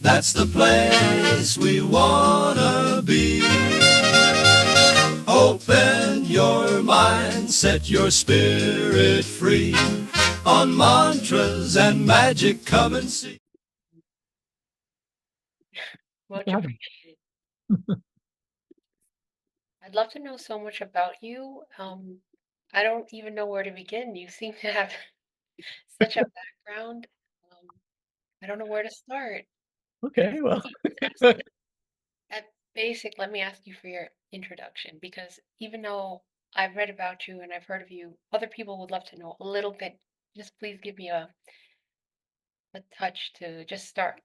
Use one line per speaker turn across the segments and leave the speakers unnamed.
That's the place we wanna be. Open your mind, set your spirit free. On mantras and magic, come and see.
Much
Yeah.
appreciated. I'd love to know so much about you. I don't even know where to begin. You seem to have such a background. Um, I don't know where to start.
Okay, well,
Let's ask at basic, let me ask you for your introduction because even though I've read about you and I've heard of you, other people would love to know a little bit. Just please give me a touch to just start.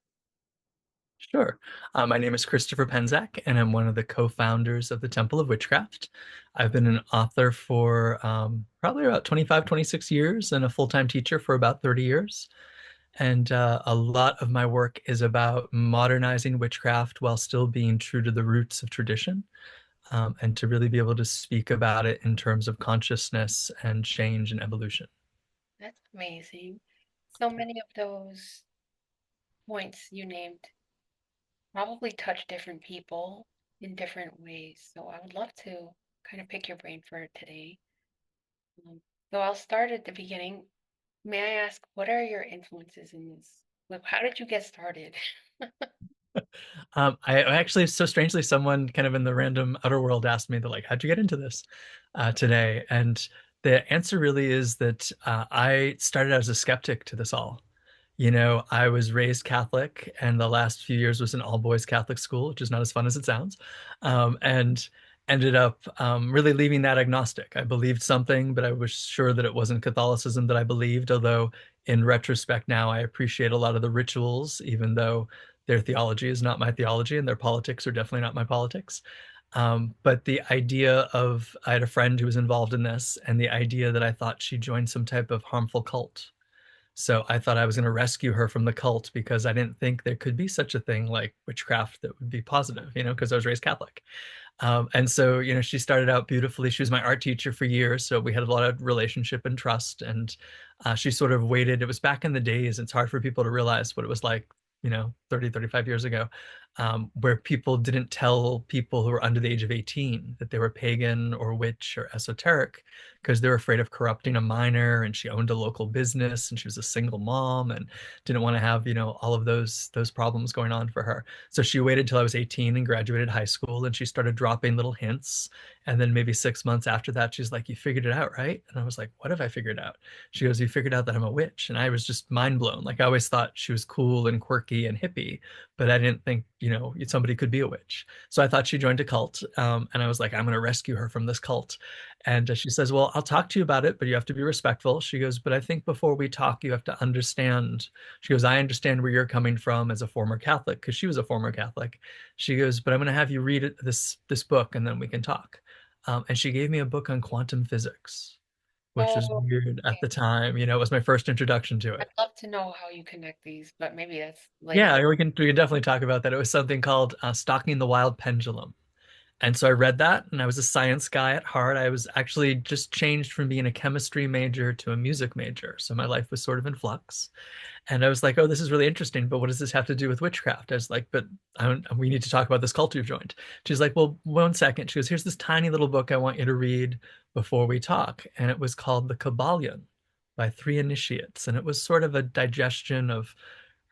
sure. My name is Christopher Penczak, and I'm one of the co-founders of the Temple of Witchcraft. I've been an author for probably about 25, 26 years and a full-time teacher for about 30 years. And a lot of my work is about modernizing witchcraft while still being true to the roots of tradition, and to really be able to speak about it in terms of consciousness and change and evolution.
That's amazing. So many of those points you named probably touch different people in different ways. So I would love to kind of pick your brain for today. Um, so I'll start at the beginning. May I ask, what are your influences in this? Like, how did you get started?
I actually, so strangely, someone kind of in the random outer world asked me, like, how'd you get into this today? And the answer really is that I started as a skeptic to this all. You know, I was raised Catholic, and the last few years was an all boys Catholic school, which is not as fun as it sounds, and ended up really leaving that agnostic. I believed something, but I was sure that it wasn't Catholicism that I believed, although in retrospect now I appreciate a lot of the rituals, even though their theology is not my theology and their politics are definitely not my politics. But the idea of, I had a friend who was involved in this, and the idea that I thought she joined some type of harmful cult. So I thought I was going to rescue her from the cult because I didn't think there could be such a thing like witchcraft that would be positive, you know, because I was raised Catholic. And so, you know, she started out beautifully. She was my art teacher for years. So we had a lot of relationship and trust. And she sort of waited. It was back in the days. It's hard for people to realize what it was like, you know, 30, 35 years ago, where people didn't tell people who were under the age of 18 that they were pagan or witch or esoteric because they were afraid of corrupting a minor. And she owned a local business and she was a single mom and didn't want to have, you know, all of those problems going on for her. So she waited till I was 18 and graduated high school, and she started dropping little hints. And then maybe 6 months after that, she's like, "You figured it out, right?" And I was like, "What have I figured out?" She goes, "You figured out that I'm a witch." And I was just mind blown. Like I always thought she was cool and quirky and hippie, but I didn't think, you know, somebody could be a witch. So I thought she joined a cult. And I was like, "I'm going to rescue her from this cult." And she says, "Well, I'll talk to you about it, but you have to be respectful." She goes, "But I think before we talk, you have to understand." She goes, "I understand where you're coming from as a former Catholic," because she was a former Catholic. She goes, "But I'm going to have you read this book, and then we can talk." And she gave me a book on quantum physics, which was
Oh,
weird at
okay.
the time. You know, it was my first introduction to
I'd
it.
love to know how you connect these, but maybe that's later.
Yeah, we can definitely talk about that. It was something called Stalking the Wild Pendulum. And so I read that, and I was a science guy at heart. I was actually just changed from being a chemistry major to a music major. So my life was sort of in flux. And I was like, "Oh, this is really interesting, but what does this have to do with witchcraft?" I was like, "But we need to talk about this cult you've joined." She's like, "Well, 1 second." She goes, "Here's this tiny little book I want you to read before we talk." And it was called The Kabbalion by three initiates. And it was sort of a digestion of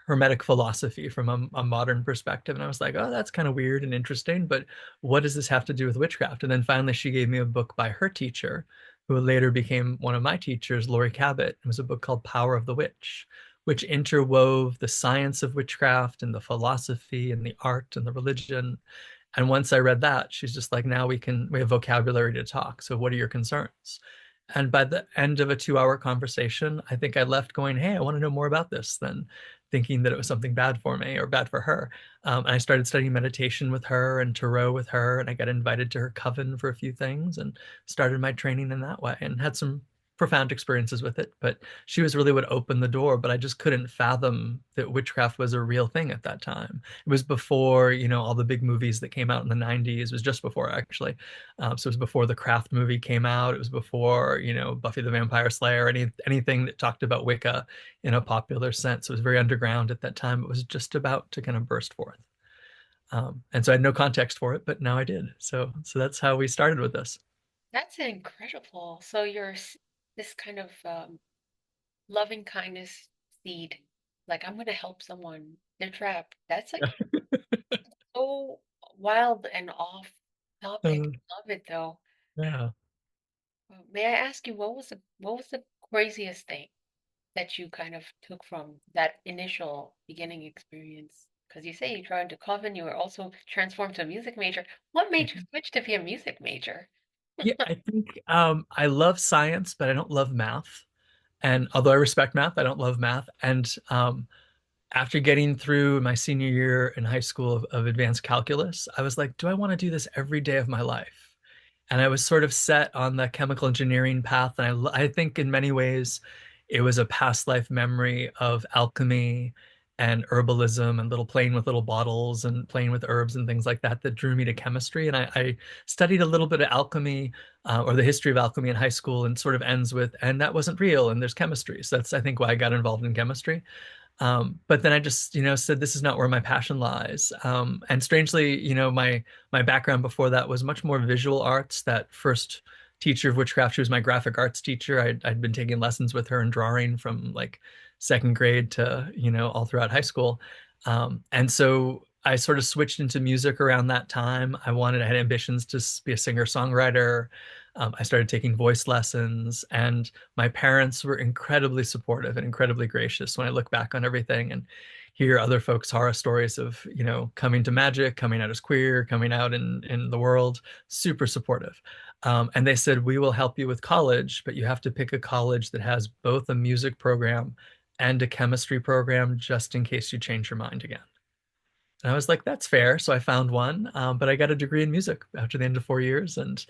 Hermetic philosophy from a modern perspective. And I was like, "Oh, that's kind of weird and interesting, but what does this have to do with witchcraft?" And then finally, she gave me a book by her teacher, who later became one of my teachers, Laurie Cabot. It was a book called Power of the Witch, which interwove the science of witchcraft and the philosophy and the art and the religion. And once I read that, she's just like, "Now we have vocabulary to talk. So what are your concerns?" And by the end of a 2 hour conversation, I think I left going, "Hey, I want to know more about this," than thinking that it was something bad for me or bad for her. And I started studying meditation with her and tarot with her, and I got invited to her coven for a few things and started my training in that way and had some profound experiences with it, but she was really what opened the door. But I just couldn't fathom that witchcraft was a real thing at that time. It was before, all the big movies that came out in the 90s. It was just before, actually. So it was before the Craft movie came out. It was before, Buffy the Vampire Slayer, anything that talked about Wicca in a popular sense. It was very underground at that time. It was just about to kind of burst forth. And so I had no context for it, but now I did. So that's how we started with this.
That's incredible. So this kind of loving kindness seed, like I'm gonna help someone. They're trapped. That's like so wild and off topic.
Uh,
Love it though.
yeah.
May I ask you what was the craziest thing that you kind of took from that initial beginning experience? Because you say you tried to coven, you were also transformed to a music major. What made you switch to be a music major?
Yeah, I think I love science, but I don't love math. And although I respect math, I don't love math. And after getting through my senior year in high school of advanced calculus, I was like, do I want to do this every day of my life? And I was sort of set on the chemical engineering path. And I think in many ways it was a past life memory of alchemy and herbalism and little playing with little bottles and playing with herbs and things like that that drew me to chemistry. And I studied a little bit of alchemy or the history of alchemy in high school, and sort of ends with, and that wasn't real, and there's chemistry. So that's, I think, why I got involved in chemistry. But then I just, said this is not where my passion lies. And strangely, my background before that was much more visual arts. That first teacher of witchcraft, she was my graphic arts teacher. I'd been taking lessons with her in drawing from like second grade to, all throughout high school. And so I sort of switched into music around that time. I had ambitions to be a singer-songwriter. I started taking voice lessons, and my parents were incredibly supportive and incredibly gracious when I look back on everything and hear other folks' horror stories of, coming to magic, coming out as queer, coming out in the world, super supportive. And they said, we will help you with college, but you have to pick a college that has both a music program and a chemistry program just in case you change your mind again. And I was like, that's fair. So I found one, but I got a degree in music after the end of 4 years, and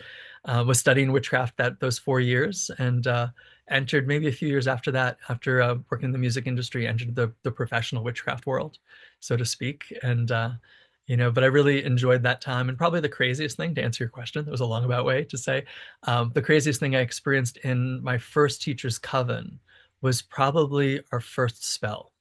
was studying witchcraft those 4 years, and entered maybe a few years after that, after working in the music industry, entered the professional witchcraft world, so to speak. And, but I really enjoyed that time. And probably the craziest thing, to answer your question, that was a long about way to say, the craziest thing I experienced in my first teacher's coven was probably our first spell.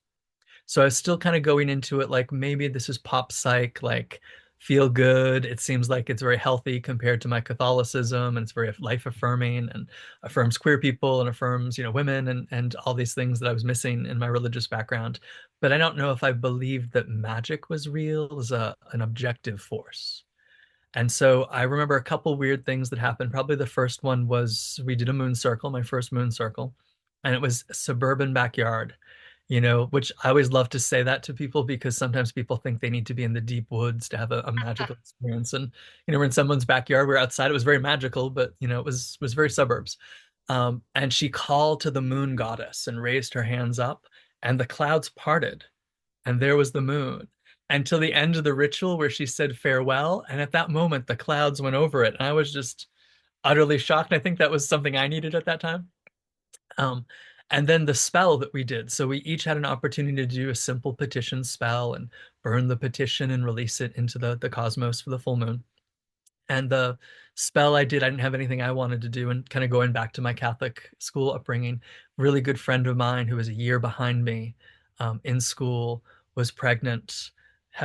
So I was still kind of going into it like maybe this is pop psych, like feel good. It seems like it's very healthy compared to my Catholicism, and it's very life affirming and affirms queer people and affirms, women and all these things that I was missing in my religious background. But I don't know if I believed that magic was real as an objective force. And so I remember a couple weird things that happened. Probably the first one was we did a moon circle, my first moon circle, and it was a suburban backyard, which I always love to say that to people because sometimes people think they need to be in the deep woods to have a magical experience. And, we're in someone's backyard, we're outside. It was very magical, but, it was very suburbs. And she called to the moon goddess and raised her hands up, and the clouds parted, and there was the moon until the end of the ritual where she said farewell. And at that moment, the clouds went over it. And I was just utterly shocked. And I think that was something I needed at that time. Um, and then the spell that we did. So we each had an opportunity to do a simple petition spell and burn the petition and release it into the cosmos for the full moon. And the spell I did, I didn't have anything I wanted to do. And kind of going back to my Catholic school upbringing, really good friend of mine who was a year behind me in school, was pregnant,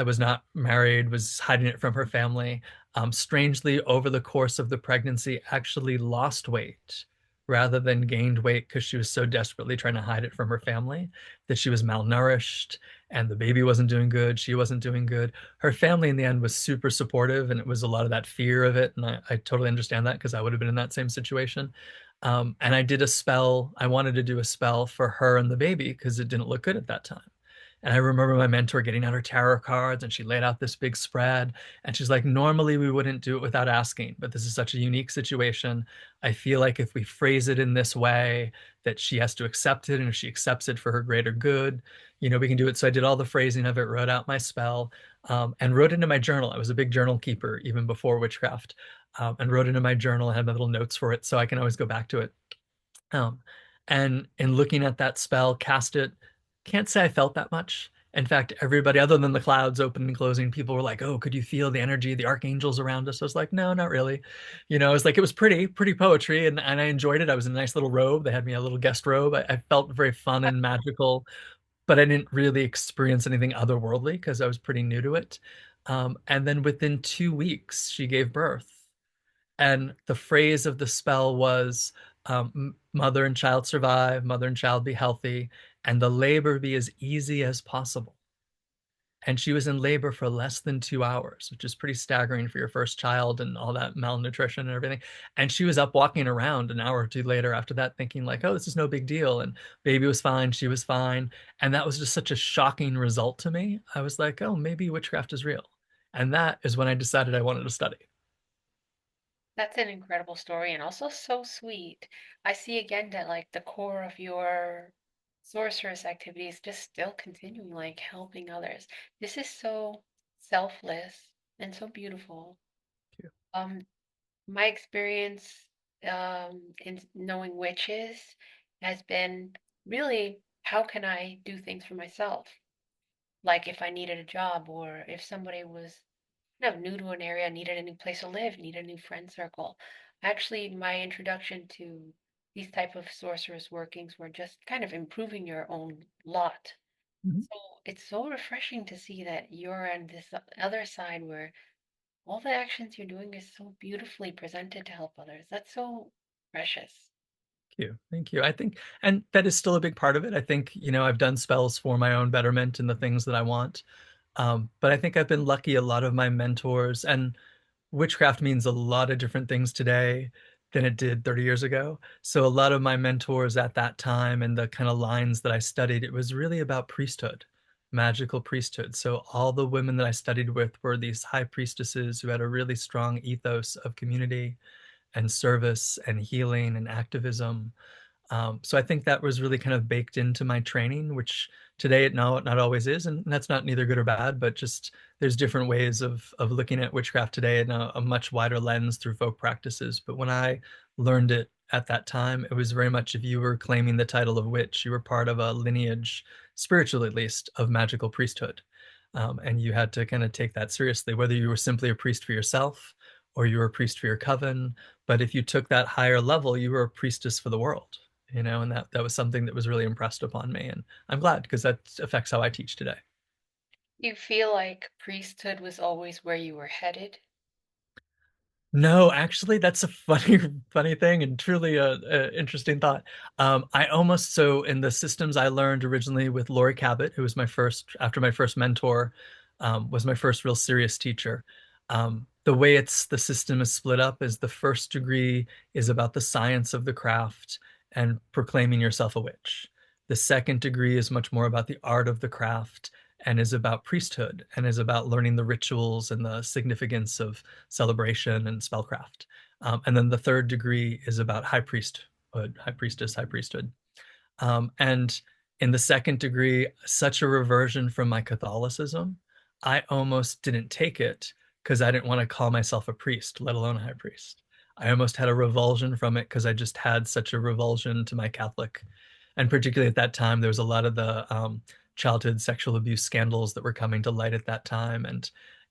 was not married, was hiding it from her family. Strangely, over the course of the pregnancy, actually lost weight rather than gained weight because she was so desperately trying to hide it from her family that she was malnourished, and the baby wasn't doing good. She wasn't doing good. Her family in the end was super supportive, and it was a lot of that fear of it. And I totally understand that because I would have been in that same situation. And I did a spell. I wanted to do a spell for her and the baby because it didn't look good at that time. And I remember my mentor getting out her tarot cards, and she laid out this big spread. And she's like, normally we wouldn't do it without asking, but this is such a unique situation. I feel like if we phrase it in this way, that she has to accept it. And if she accepts it for her greater good, we can do it. So I did all the phrasing of it, wrote out my spell, and wrote into my journal. I was a big journal keeper even before witchcraft, and wrote into my journal. I had my little notes for it, so I can always go back to it. Um, and in looking at that spell, cast it, can't say I felt that much. In fact, everybody other than the clouds opening and closing, people were like, "Oh, could you feel the energy, the archangels around us?" I was like, "No, not really." It was like it was pretty poetry, and I enjoyed it. I was in a nice little robe. They had me a little guest robe. I felt very fun and magical, but I didn't really experience anything otherworldly because I was pretty new to it. And then within 2 weeks, she gave birth. And the phrase of the spell was, mother and child survive, mother and child be healthy, and the labor be as easy as possible. And she was in labor for less than 2 hours, which is pretty staggering for your first child and all that malnutrition and everything. And she was up walking around an hour or two later after that, thinking like, "Oh, this is no big deal." And baby was fine, she was fine. And that was just such a shocking result to me. I was like, "Oh, maybe witchcraft is real." And that is when I decided I wanted to study.
That's an incredible story and also so sweet. I see again that like the core of your sorceress activity is just still continuing, like helping others. This is so selfless and so beautiful. Um, my experience in knowing witches has been really how can I do things for myself? Like if I needed a job or if somebody was new to an area, needed a new place to live, needed a new friend circle. Actually, my introduction to these type of sorceress workings were just kind of improving your own lot.
Mhm.
So it's so refreshing to see that you're on this other side where all the actions you're doing is so beautifully presented to help others. That's so precious.
Thank you. Thank you. I think, and that is still a big part of it. I think, I've done spells for my own betterment and the things that I want. But I think I've been lucky. A lot of my mentors, and witchcraft means a lot of different things today than it did 30 years ago. So a lot of my mentors at that time and the kind of lines that I studied, it was really about priesthood, magical priesthood. So all the women that I studied with were these high priestesses who had a really strong ethos of community and service and healing and activism. So I think that was really kind of baked into my training, which today it not always is, and that's not neither good or bad, but just there's different ways of looking at witchcraft today in a much wider lens through folk practices. But when I learned it at that time, it was very much if you were claiming the title of witch, you were part of a lineage, spiritual at least, of magical priesthood. And you had to kind of take that seriously, whether you were simply a priest for yourself or you were a priest for your coven. But if you took that higher level, you were a priestess for the world, and that was something that was really impressed upon me. And I'm glad because that affects how I teach today.
You feel like priesthood was always where you were headed?
No, actually, that's a funny, funny thing and truly a interesting thought. I almost so in the systems I learned originally with Lori Cabot, who was my first after my first mentor, was my first real serious teacher. The way the system is split up is the first degree is about the science of the craft and proclaiming yourself a witch. The second degree is much more about the art of the craft and is about priesthood and is about learning the rituals and the significance of celebration and spellcraft. And then the third degree is about high priesthood, high priestess, high priesthood. And in the second degree, such a reversion from my Catholicism, I almost didn't take it because I didn't want to call myself a priest, let alone a high priest. I almost had a revulsion from it because I just had such a revulsion to my Catholic. And particularly at that time, there was a lot of the childhood sexual abuse scandals that were coming to light at that time. And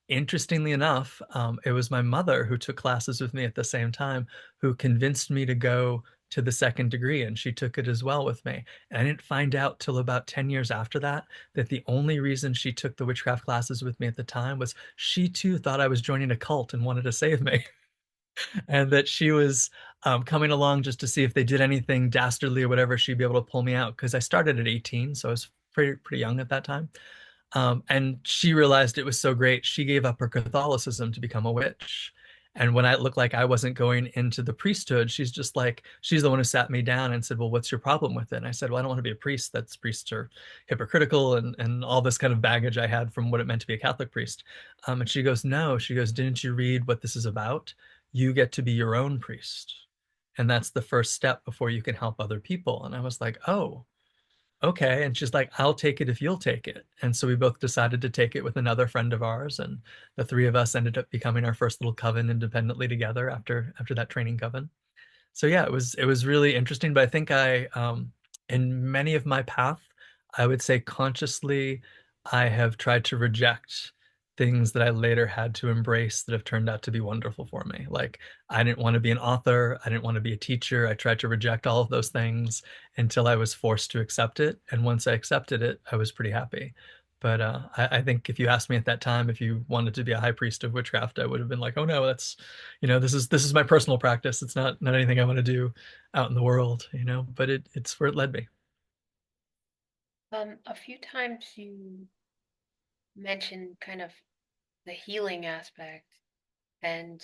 interestingly enough, it was my mother who took classes with me at the same time who convinced me to go to the second degree, and she took it as well with me. And I didn't find out till about 10 years after that that the only reason she took the witchcraft classes with me at the time was she too thought I was joining a cult and wanted to save me. And that she was coming along just to see if they did anything dastardly or whatever, she'd be able to pull me out because I started at 18, so I was pretty young at that time. And she realized it was so great, she gave up her Catholicism to become a witch. And when I looked like I wasn't going into the priesthood, she's the one who sat me down and said, "Well, what's your problem with it?" And I said, "Well, I don't want to be a priest. That's priests are hypocritical and all this kind of baggage I had from what it meant to be a Catholic priest." And she goes, "No," she goes, "Didn't you read what this is about? You get to be your own priest. And that's the first step before you can help other people." And I was like, "Oh, okay." And she's like, "I'll take it if you'll take it." And so we both decided to take it with another friend of ours, and the three of us ended up becoming our first little coven independently together after that training coven. So yeah, it was really interesting, but I think in many of my path, I would say consciously I have tried to reject things that I later had to embrace that have turned out to be wonderful for me. Like I didn't want to be an author, I didn't want to be a teacher. I tried to reject all of those things until I was forced to accept it, and once I accepted it, I was pretty happy. But I think if you asked me at that time if you wanted to be a high priest of witchcraft, I would have been like, "Oh no, that's this is my personal practice. It's not anything I want to do out in the world, but it's where it led me."
A few times you mentioned kind of the healing aspect, and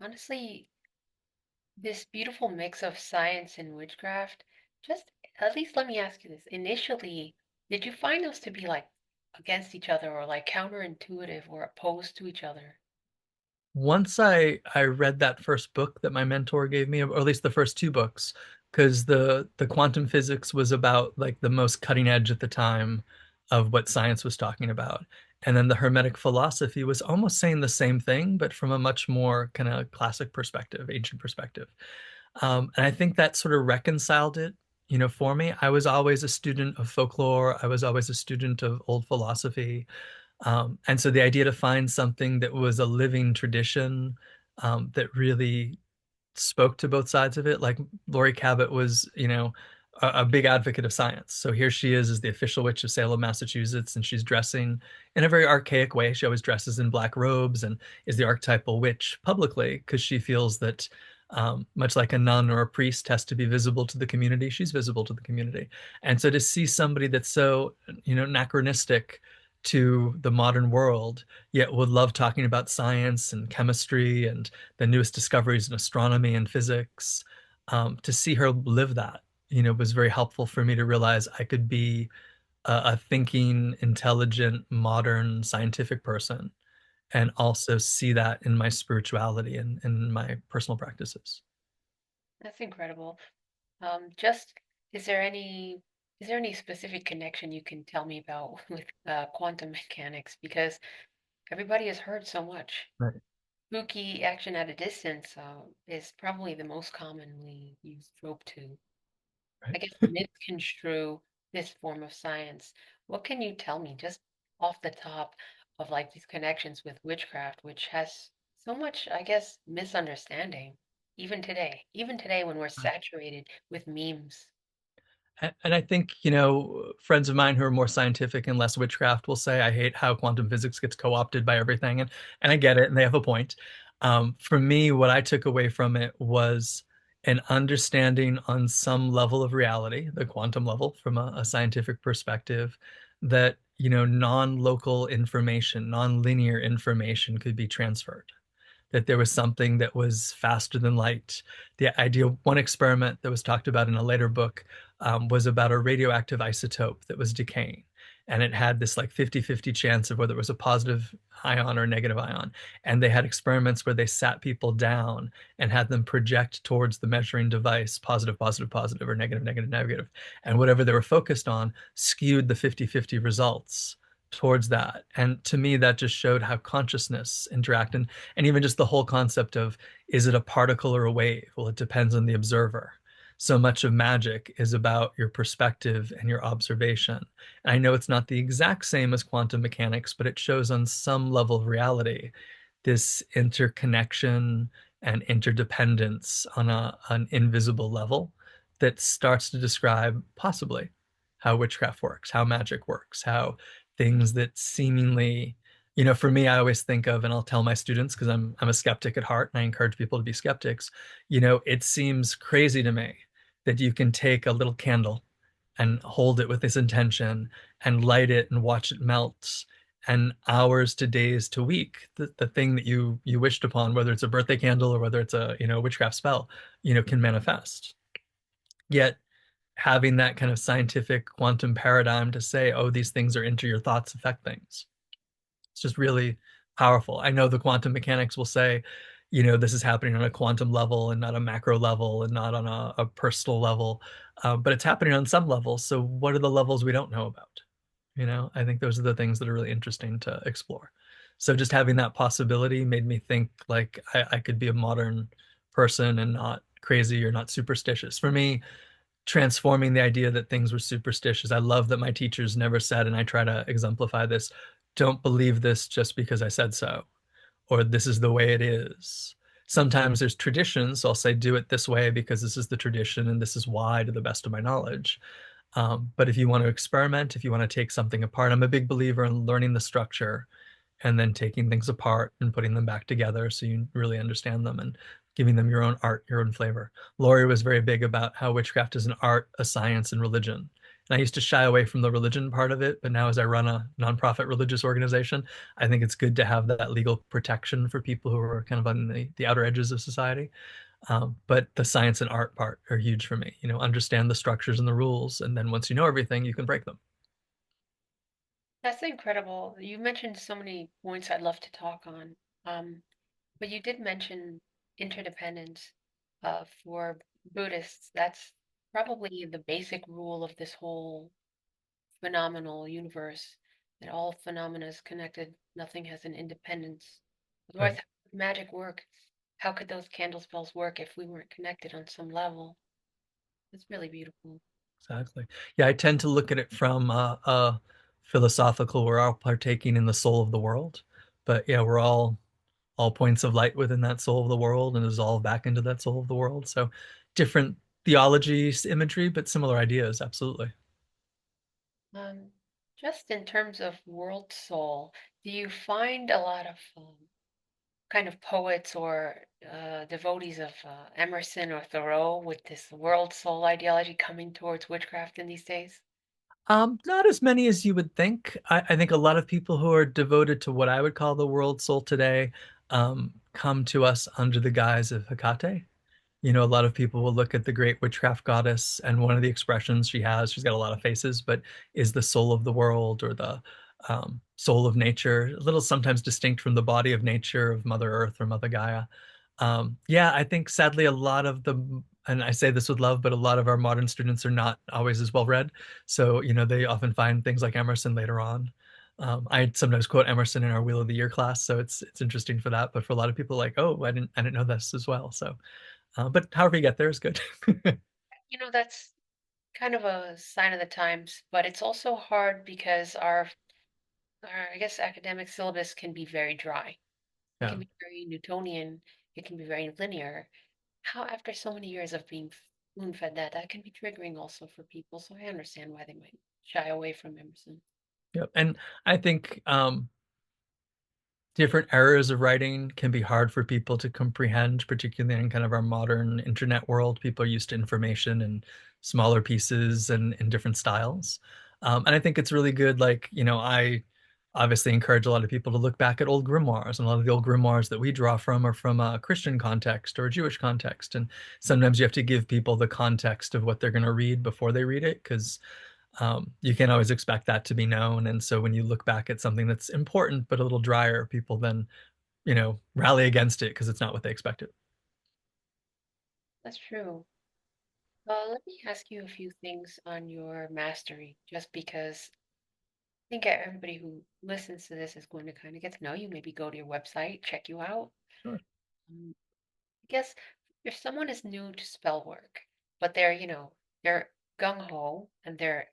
honestly, this beautiful mix of science and witchcraft. Just at least let me ask you this. Initially, did you find those to be like against each other or like counterintuitive or opposed to each other?
Once I read that first book that my mentor gave me, or at least the first two books, because the quantum physics was about like the most cutting edge at the time of what science was talking about. And then the Hermetic philosophy was almost saying the same thing, but from a much more kind of classic perspective, ancient perspective. And I think that sort of reconciled it, for me. I was always a student of folklore. I was always a student of old philosophy. And so the idea to find something that was a living tradition, that really spoke to both sides of it. Like Laurie Cabot was, a big advocate of science. So here she is as the official witch of Salem, Massachusetts, and she's dressing in a very archaic way. She always dresses in black robes and is the archetypal witch publicly because she feels that, much like a nun or a priest has to be visible to the community, she's visible to the community. And so to see somebody that's so, anachronistic to the modern world, yet would love talking about science and chemistry and the newest discoveries in astronomy and physics, to see her live that, was very helpful for me to realize I could be a thinking, intelligent, modern, scientific person, and also see that in my spirituality and in my personal practices.
That's incredible. Just is there any is there any specific connection you can tell me about with quantum mechanics? Because everybody has heard so much.
Right.
Spooky action at a distance is probably the most commonly used trope to, I
Right.
guess, misconstrue this form of science. What can you tell me just off the top of like these connections with witchcraft, which has so much, I guess, misunderstanding, even today when we're saturated with memes.
And I think, friends of mine who are more scientific and less witchcraft will say, I hate how quantum physics gets co-opted by everything. And I get it, and they have a point. For me, what I took away from it was an understanding on some level of reality, the quantum level, from a scientific perspective, that, non-local information, non-linear information could be transferred, that there was something that was faster than light. The idea, one experiment that was talked about in a later book, was about a radioactive isotope that was decaying. And it had this like 50-50 chance of whether it was a positive ion or a negative ion. And they had experiments where they sat people down and had them project towards the measuring device positive, positive, positive, or negative, negative, negative. And whatever they were focused on skewed the 50-50 results towards that. And to me, that just showed how consciousness interact, and even just the whole concept of, is it a particle or a wave? Well, it depends on the observer. So much of magic is about your perspective and your observation. And I know it's not the exact same as quantum mechanics, but it shows on some level of reality this interconnection and interdependence on an invisible level that starts to describe possibly how witchcraft works, how magic works, how things that seemingly, for me, I always think of, and I'll tell my students because I'm a skeptic at heart and I encourage people to be skeptics. It seems crazy to me that you can take a little candle and hold it with this intention and light it and watch it melt, and hours to days to week, the thing that you wished upon, whether it's a birthday candle or whether it's a witchcraft spell, can manifest. Yet having that kind of scientific quantum paradigm to say, oh, these things are into your thoughts, affect things. It's just really powerful. I know the quantum mechanics will say, this is happening on a quantum level and not a macro level and not on a personal level, but it's happening on some levels. So what are the levels we don't know about? I think those are the things that are really interesting to explore. So just having that possibility made me think like I could be a modern person and not crazy or not superstitious. For me, transforming the idea that things were superstitious. I love that my teachers never said, and I try to exemplify this, don't believe this just because I said so, or this is the way it is. Sometimes there's traditions, so I'll say, do it this way because this is the tradition and this is why, to the best of my knowledge. But if you want to experiment, if you want to take something apart, I'm a big believer in learning the structure and then taking things apart and putting them back together so you really understand them and giving them your own art, your own flavor. Laurie was very big about how witchcraft is an art, a science, and religion. And I used to shy away from the religion part of it, but now as I run a nonprofit religious organization, I think it's good to have that legal protection for people who are kind of on the outer edges of society. But the science and art part are huge for me. Understand the structures and the rules, and then once you know everything, you can break them.
That's incredible. You mentioned so many points I'd love to talk on. Um, but you did mention interdependence. For Buddhists, that's probably the basic rule of this whole phenomenal universe, that all phenomena is connected, nothing has an independence. Otherwise,
Right.
how would magic work? How could those candle spells work if we weren't connected on some level? It's really beautiful.
Exactly. Yeah, I tend to look at it from a philosophical, we're all partaking in the soul of the world. But yeah, we're all points of light within that soul of the world and dissolve back into that soul of the world. So different theologies, imagery, but similar ideas, absolutely.
Um, just in terms of world soul, do you find a lot of kind of poets or devotees of Emerson or Thoreau with this world soul ideology coming towards witchcraft in these days?
Not as many as you would think. I think a lot of people who are devoted to what I would call the world soul today come to us under the guise of Hecate. A lot of people will look at the great witchcraft goddess, and one of the expressions she has, she's got a lot of faces, but is the soul of the world or the soul of nature, a little sometimes distinct from the body of nature of Mother Earth or Mother Gaia. Yeah, I think sadly a lot of the, and I say this with love, but a lot of our modern students are not always as well read. So, they often find things like Emerson later on. I sometimes quote Emerson in our Wheel of the Year class, so it's interesting for that. But for a lot of people, like, oh, I didn't know this as well. So, but however you get there is good.
That's kind of a sign of the times, but it's also hard because our I guess academic syllabus can be very dry. It
Yeah.
can be very Newtonian, it can be very linear. How after so many years of being spoon-fed that can be triggering also for people, so I understand why they might shy away from Emerson.
Yep. And I think different eras of writing can be hard for people to comprehend, particularly in kind of our modern internet world. People are used to information and smaller pieces and in different styles. And I think it's really good. Like, I obviously encourage a lot of people to look back at old grimoires, and a lot of the old grimoires that we draw from are from a Christian context or a Jewish context. And sometimes you have to give people the context of what they're going to read before they read it, because you can't always expect that to be known. And so when you look back at something that's important but a little drier, people then, rally against it because it's not what they expected.
That's true. Let me ask you a few things on your mastery, just because I think everybody who listens to this is going to kind of get to know you, maybe go to your website, check you out.
Sure.
I guess if someone is new to spell work, but they're gung-ho and they're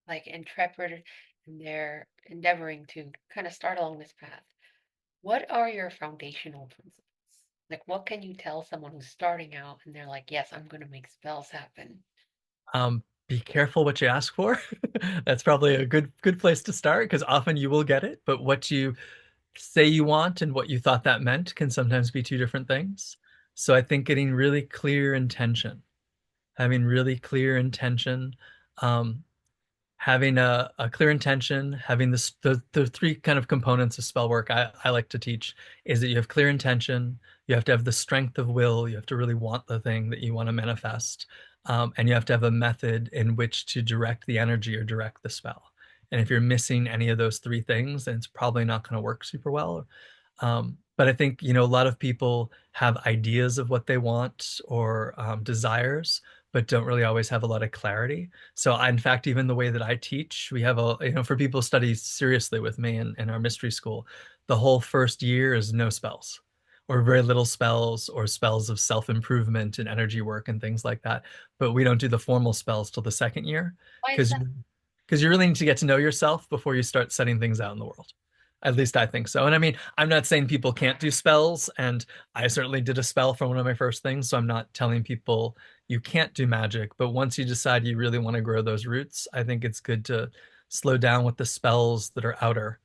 like intrepid and they're endeavoring to kind of start along this path, what are your foundational principles? Like, what can you tell someone who's starting out and they're like, yes, I'm going to make spells happen?
Be careful what you ask for. That's probably a good place to start because often you will get it, but what you say you want and what you thought that meant can sometimes be two different things. So I think getting really clear intention, having really clear intention, um, having a clear intention, having the three kind of components of spell work I like to teach is that you have clear intention, you have to have the strength of will, you have to really want the thing that you want to manifest, and you have to have a method in which to direct the energy or direct the spell. And if you're missing any of those three things, then it's probably not going to work super well. But I think, a lot of people have ideas of what they want or desires, but don't really always have a lot of clarity. So in fact, even the way that I teach, we have for people who study seriously with me in our mystery school, the whole first year is no spells. or very little spells, or spells of self-improvement and energy work and things like that. But we don't do the formal spells till the second year
Why is
because
that?
you really need to get to know yourself before you start setting things out in the world. At least I think so. And I mean, I'm not saying people can't do spells, and I certainly did a spell for one of my first things, so I'm not telling people you can't do magic. But once you decide you really want to grow those roots, I think it's good to slow down with the spells that are outer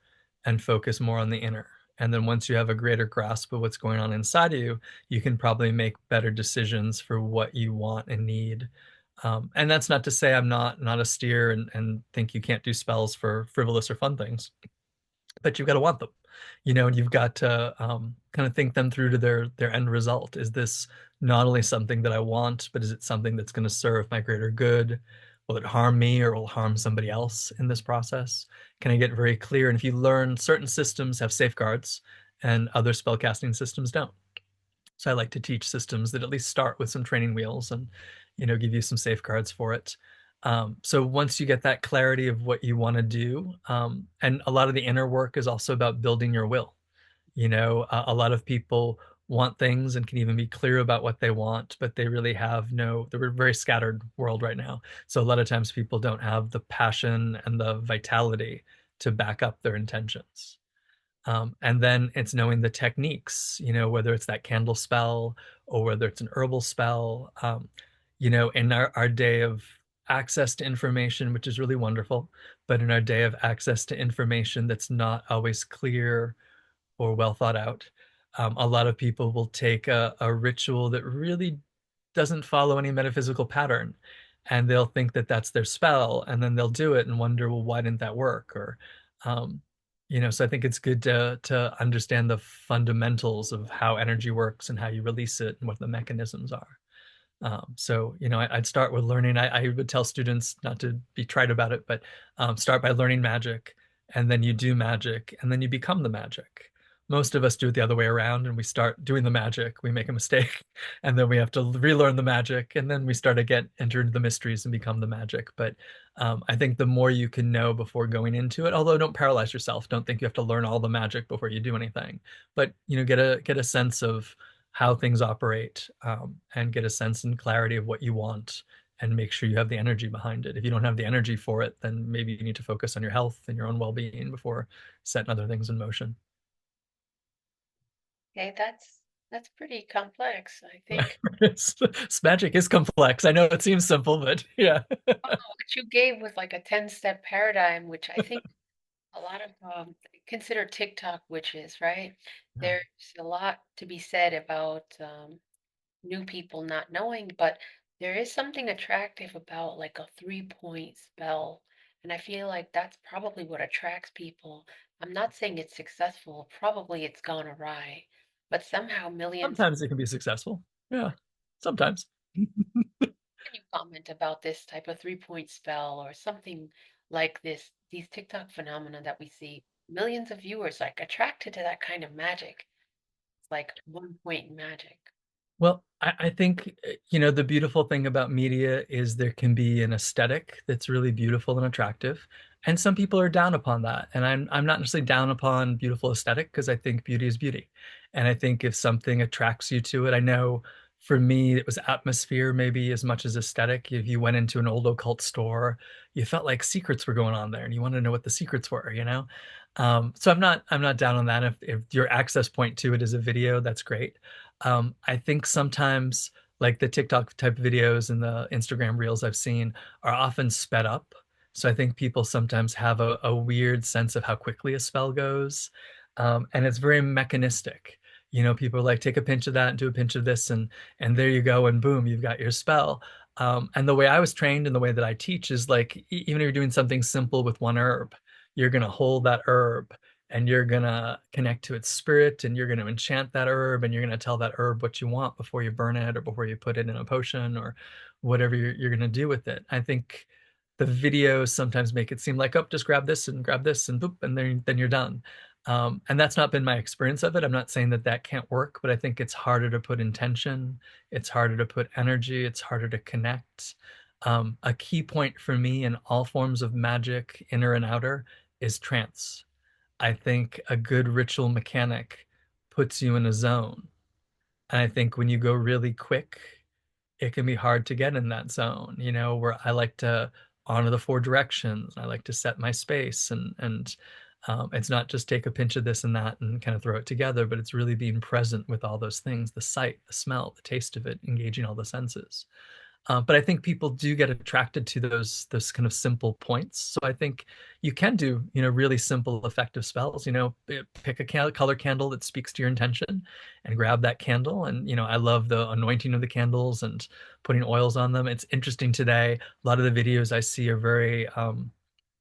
and focus more on the inner. And then once you have a greater grasp of what's going on inside of you, you can probably make better decisions for what you want and need. And that's not to say I'm not austere and think you can't do spells for frivolous or fun things, but you've got to want them, and you've got to kind of think them through to their end result. Is this not only something that I want, but is it something that's going to serve my greater good? Will it harm me or will harm somebody else in this process? Can I get very clear? And if you learn, certain systems have safeguards and other spellcasting systems don't. So I like to teach systems that at least start with some training wheels and, give you some safeguards for it. So once you get that clarity of what you want to do, and a lot of the inner work is also about building your will. A lot of people want things and can even be clear about what they want, but they really have they're a very scattered world right now. So a lot of times people don't have the passion and the vitality to back up their intentions. And then it's knowing the techniques, whether it's that candle spell or whether it's an herbal spell, in our day of access to information, which is really wonderful, but in our day of access to information that's not always clear or well thought out, a lot of people will take a ritual that really doesn't follow any metaphysical pattern, and they'll think that that's their spell, and then they'll do it and wonder, well, why didn't that work? Or so I think it's good to understand the fundamentals of how energy works and how you release it and what the mechanisms are. So, I'd start with learning. I would tell students not to be trite about it, but start by learning magic, and then you do magic, and then you become the magic. Most of us do it the other way around, and we start doing the magic, we make a mistake, and then we have to relearn the magic, and then we start to enter into the mysteries and become the magic. But I think the more you can know before going into it, although don't paralyze yourself, don't think you have to learn all the magic before you do anything, but get a sense of how things operate, and get a sense and clarity of what you want, and make sure you have the energy behind it. If you don't have the energy for it, then maybe you need to focus on your health and your own well-being before setting other things in motion.
Okay, that's pretty complex. I think
Magic is complex. I know it seems simple, but yeah.
what you gave was like a 10-step paradigm, which I think a lot of consider TikTok witches, right? There's a lot to be said about new people not knowing, but there is something attractive about like a 3-point spell. And I feel like that's probably what attracts people. I'm not saying it's successful, probably it's gone awry, but somehow millions.
Sometimes it can be successful. Yeah, sometimes.
Can you comment about this type of 3-point spell or something like this, these TikTok phenomena that we see? Millions of viewers like attracted to that kind of magic. It's like 1-point magic.
Well, I think, the beautiful thing about media is there can be an aesthetic that's really beautiful and attractive. And some people are down upon that. And I'm not necessarily down upon beautiful aesthetic because I think beauty is beauty. And I think if something attracts you to it, I know for me it was atmosphere maybe as much as aesthetic. If you went into an old occult store, you felt like secrets were going on there and you wanted to know what the secrets were. So I'm not down on that. If your access point to it is a video, that's great. I think sometimes like the TikTok type videos and the Instagram reels I've seen are often sped up. So I think people sometimes have a weird sense of how quickly a spell goes. And it's very mechanistic. People are like, take a pinch of that and do a pinch of this, and there you go, and boom, you've got your spell. And the way I was trained and the way that I teach is like, even if you're doing something simple with one herb, you're going to hold that herb and you're going to connect to its spirit and you're going to enchant that herb and you're going to tell that herb what you want before you burn it or before you put it in a potion or whatever you're going to do with it. I think the videos sometimes make it seem like, oh, just grab this and boop, and then you're done. And that's not been my experience of it. I'm not saying that that can't work, but I think it's harder to put intention. It's harder to put energy. It's harder to connect. A key point for me in all forms of magic, inner and outer, is trance. I think a good ritual mechanic puts you in a zone. And I think when you go really quick, it can be hard to get in that zone, where I like to honor the four directions. I like to set my space, and it's not just take a pinch of this and that and kind of throw it together, but it's really being present with all those things, the sight, the smell, the taste of it, engaging all the senses. But I think people do get attracted to those kind of simple points. So I think you can do, really simple, effective spells. Pick a color candle that speaks to your intention, and grab that candle. And I love the anointing of the candles and putting oils on them. It's interesting today. A lot of the videos I see are very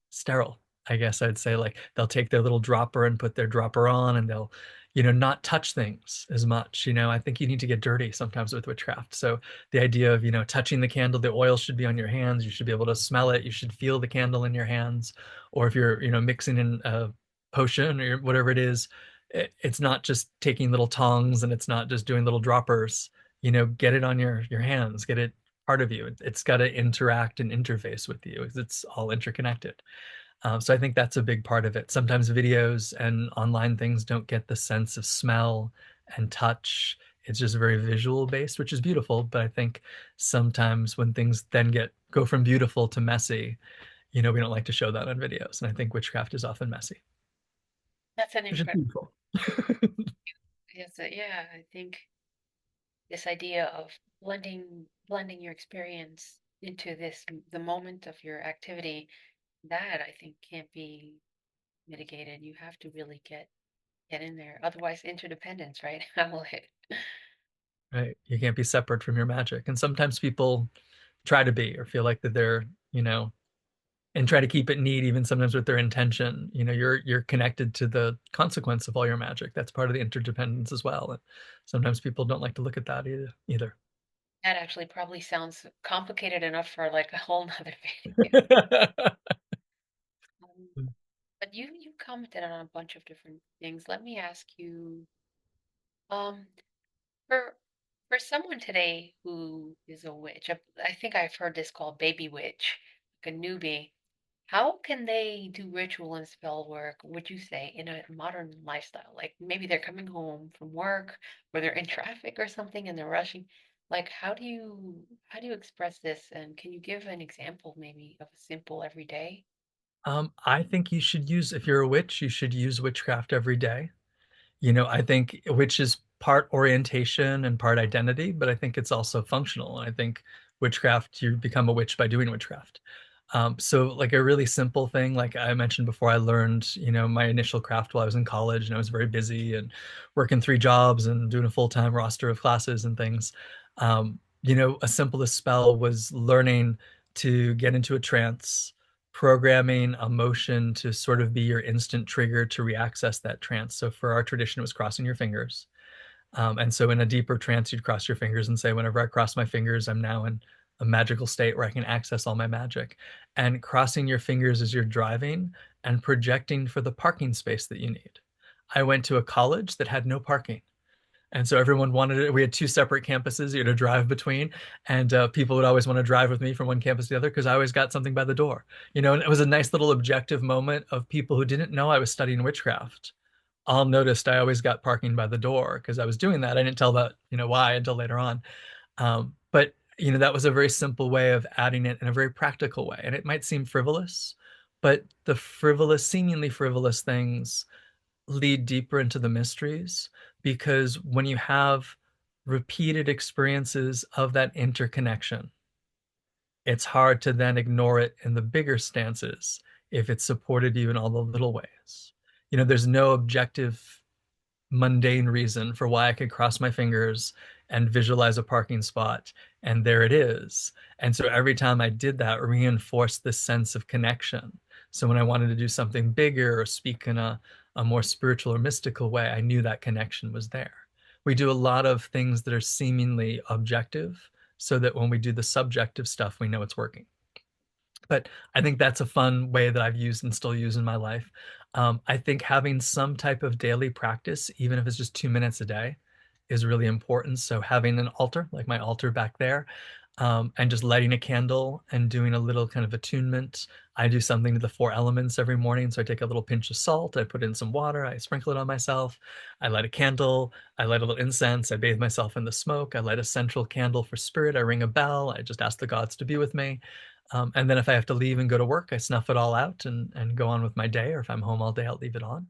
sterile, I guess I'd say. Like they'll take their little dropper and put their dropper on, and they'll not touch things as much. I think you need to get dirty sometimes with witchcraft. So the idea of touching the candle, the oil should be on your hands, you should be able to smell it, you should feel the candle in your hands. Or if you're mixing in a potion or whatever it is, it's not just taking little tongs, and it's not just doing little droppers. Get it on your hands, get it part of you. It's got to interact and interface with you. It's all interconnected. So I think that's a big part of it. Sometimes videos and online things don't get the sense of smell and touch. It's just very visual based, which is beautiful. But I think sometimes when things then go from beautiful to messy, we don't like to show that on videos. And I think witchcraft is often messy,
That's an
which is
incredible.
beautiful.
Yes, yeah, I think this idea of blending your experience into the moment of your activity, that I think can't be mitigated. You have to really get in there. Otherwise, interdependence, right? Hamlet.
Right. You can't be separate from your magic. And sometimes people try to be or feel like that they're, and try to keep it neat, even sometimes with their intention. You're connected to the consequence of all your magic. That's part of the interdependence as well. And sometimes people don't like to look at that either.
That actually probably sounds complicated enough for like a whole nother video. Um, but you commented on a bunch of different things. Let me ask you, um, for for someone today who is a witch, I think I've heard this called baby witch, like a newbie. How can they do ritual and spell work, would you say, in a modern lifestyle? Like maybe they're coming home from work or they're in traffic or something and they're rushing. Like how do you express this? And can you give an example maybe of a simple everyday?
I think if you're a witch, you should use witchcraft every day. I think witch is part orientation and part identity, but I think it's also functional. And I think witchcraft, you become a witch by doing witchcraft. So like a really simple thing, like I mentioned before, I learned, my initial craft while I was in college, and I was very busy and working three jobs and doing a full-time roster of classes and things. A simplest spell was learning to get into a trance, programming a motion to sort of be your instant trigger to reaccess that trance. So for our tradition, it was crossing your fingers. And so in a deeper trance, you'd cross your fingers and say, whenever I cross my fingers, I'm now in a magical state where I can access all my magic. And crossing your fingers as you're driving and projecting for the parking space that you need. I went to a college that had no parking. And so everyone wanted it. We had two separate campuses you had to drive between, and people would always want to drive with me from one campus to the other because I always got something by the door. And it was a nice little objective moment of people who didn't know I was studying witchcraft. All noticed I always got parking by the door because I was doing that. I didn't tell that, why until later on. But that was a very simple way of adding it in a very practical way. And it might seem frivolous, but the seemingly frivolous things lead deeper into the mysteries, because when you have repeated experiences of that interconnection, it's hard to then ignore it in the bigger stances if it supported you in all the little ways. There's no objective mundane reason for why I could cross my fingers and visualize a parking spot, and there it is. And so every time I did that, reinforced this sense of connection. So when I wanted to do something bigger or speak in a more spiritual or mystical way, I knew that connection was there. We do a lot of things that are seemingly objective so that when we do the subjective stuff, we know it's working. But I think that's a fun way that I've used and still use in my life. I think having some type of daily practice, even if it's just 2 minutes a day, is really important. So having an altar, like my altar back there, and just lighting a candle and doing a little kind of attunement. I do something to the four elements every morning. So I take a little pinch of salt, I put in some water, I sprinkle it on myself, I light a candle, I light a little incense, I bathe myself in the smoke, I light a central candle for spirit, I ring a bell, I just ask the gods to be with me. And then if I have to leave and go to work, I snuff it all out and go on with my day. Or if I'm home all day, I'll leave it on.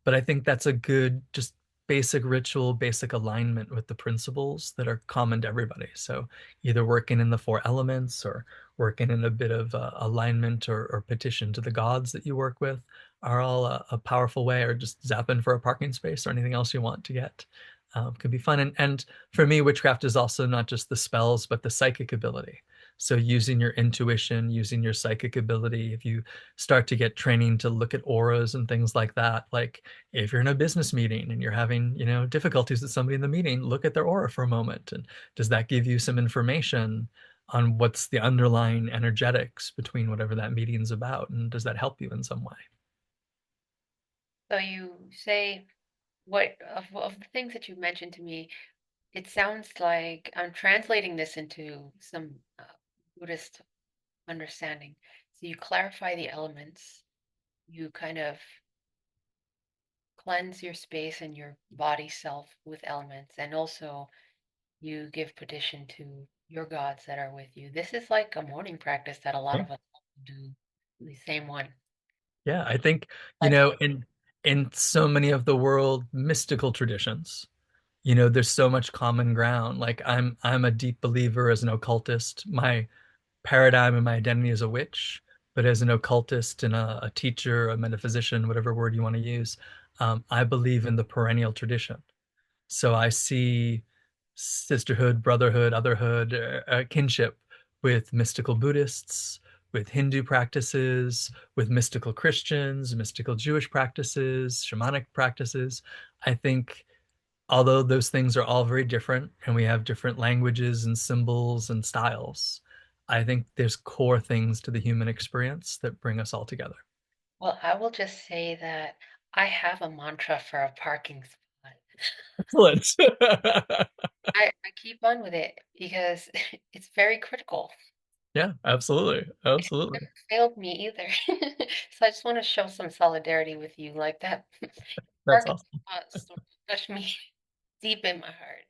But I think that's a good, just basic ritual, basic alignment with the principles that are common to everybody. So either working in the four elements or working in a bit of alignment or petition to the gods that you work with are all a powerful way, or just zapping for a parking space or anything else you want to get. Can be fun. And for me, witchcraft is also not just the spells, but the psychic ability. So using your intuition, using your psychic ability, if you start to get training to look at auras and things like that, like if you're in a business meeting and you're having, difficulties with somebody in the meeting, look at their aura for a moment. And does that give you some information on what's the underlying energetics between whatever that meeting's about? And does that help you in some way?
So you say what of the things that you mentioned to me, it sounds like I'm translating this into some Buddhist understanding. So you clarify the elements, you kind of cleanse your space and your body self with elements, and also you give petition to your gods that are with you. This is like a morning practice that a lot
Yeah.
of us do, the same one.
Yeah, I think,
Like,
in so many of the world mystical traditions, there's so much common ground. Like I'm a deep believer as an occultist. My paradigm and my identity as a witch, but as an occultist and a teacher, a metaphysician, whatever word you want to use, I believe in the perennial tradition. So I see sisterhood, brotherhood, otherhood, kinship with mystical Buddhists, with Hindu practices, with mystical Christians, mystical Jewish practices, shamanic practices. I think although those things are all very different and we have different languages and symbols and styles, I think there's core things to the human experience that bring us all together.
well, I will just say that I have a mantra for a parking spot.
Excellent.
I keep on with it because it's very critical.
Yeah, absolutely. Absolutely.
Failed me either. So I just want to show some solidarity with you like that.
That's
Parking
awesome.
spot sort of touched me deep in my heart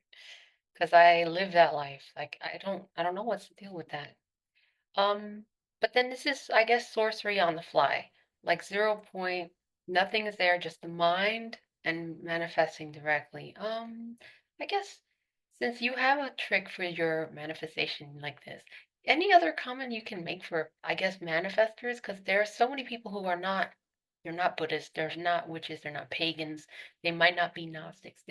because I live that life. Like I don't know what to do with that. Um, but then this is, I guess, sorcery on the fly. Like 0 point, nothing is there, just the mind and manifesting directly. I guess since you have a trick for your manifestation like this, any other comment you can make for, I guess, manifestors? Because there are so many people who are not, they're not Buddhists, they're not witches, they're not pagans, they might not be Gnostics,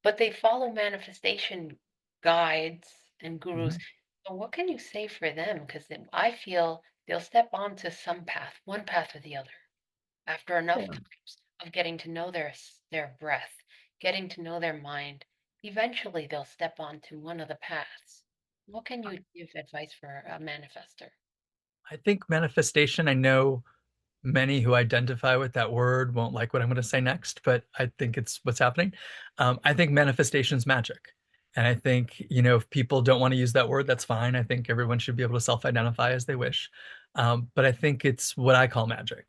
but they follow manifestation guides and gurus.
Mhm.
So what can you say for them? Because I feel they'll step onto some path, one path or the other, after enough
Yeah.
times of getting to know their breath, getting to know their mind. Eventually, they'll step onto one of the paths. What can you give advice for a manifester?
I think manifestation, I know many who identify with that word won't like what I'm going to say next, but I think it's what's happening. I think manifestation's magic. And I think, if people don't want to use that word, that's fine. I think everyone should be able to self-identify as they wish. But I think it's what I call magic,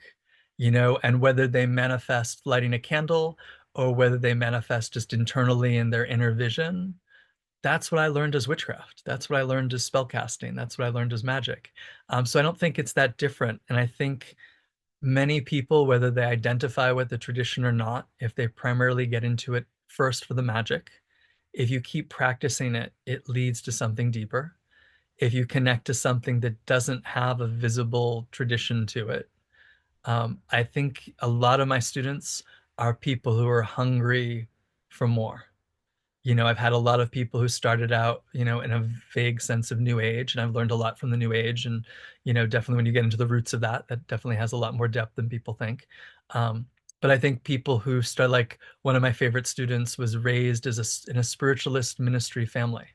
and whether they manifest lighting a candle or whether they manifest just internally in their inner vision, that's what I learned as witchcraft. That's what I learned as spellcasting. That's what I learned as magic. So I don't think it's that different. And I think many people, whether they identify with the tradition or not, if they primarily get into it first for the magic, if you keep practicing it, it leads to something deeper. If you connect to something that doesn't have a visible tradition to it, I think a lot of my students are people who are hungry for more. I've had a lot of people who started out, in a vague sense of new age, and I've learned a lot from the new age. And, definitely when you get into the roots of that, that definitely has a lot more depth than people think. Um, but I think people who start, like one of my favorite students was raised in a spiritualist ministry family.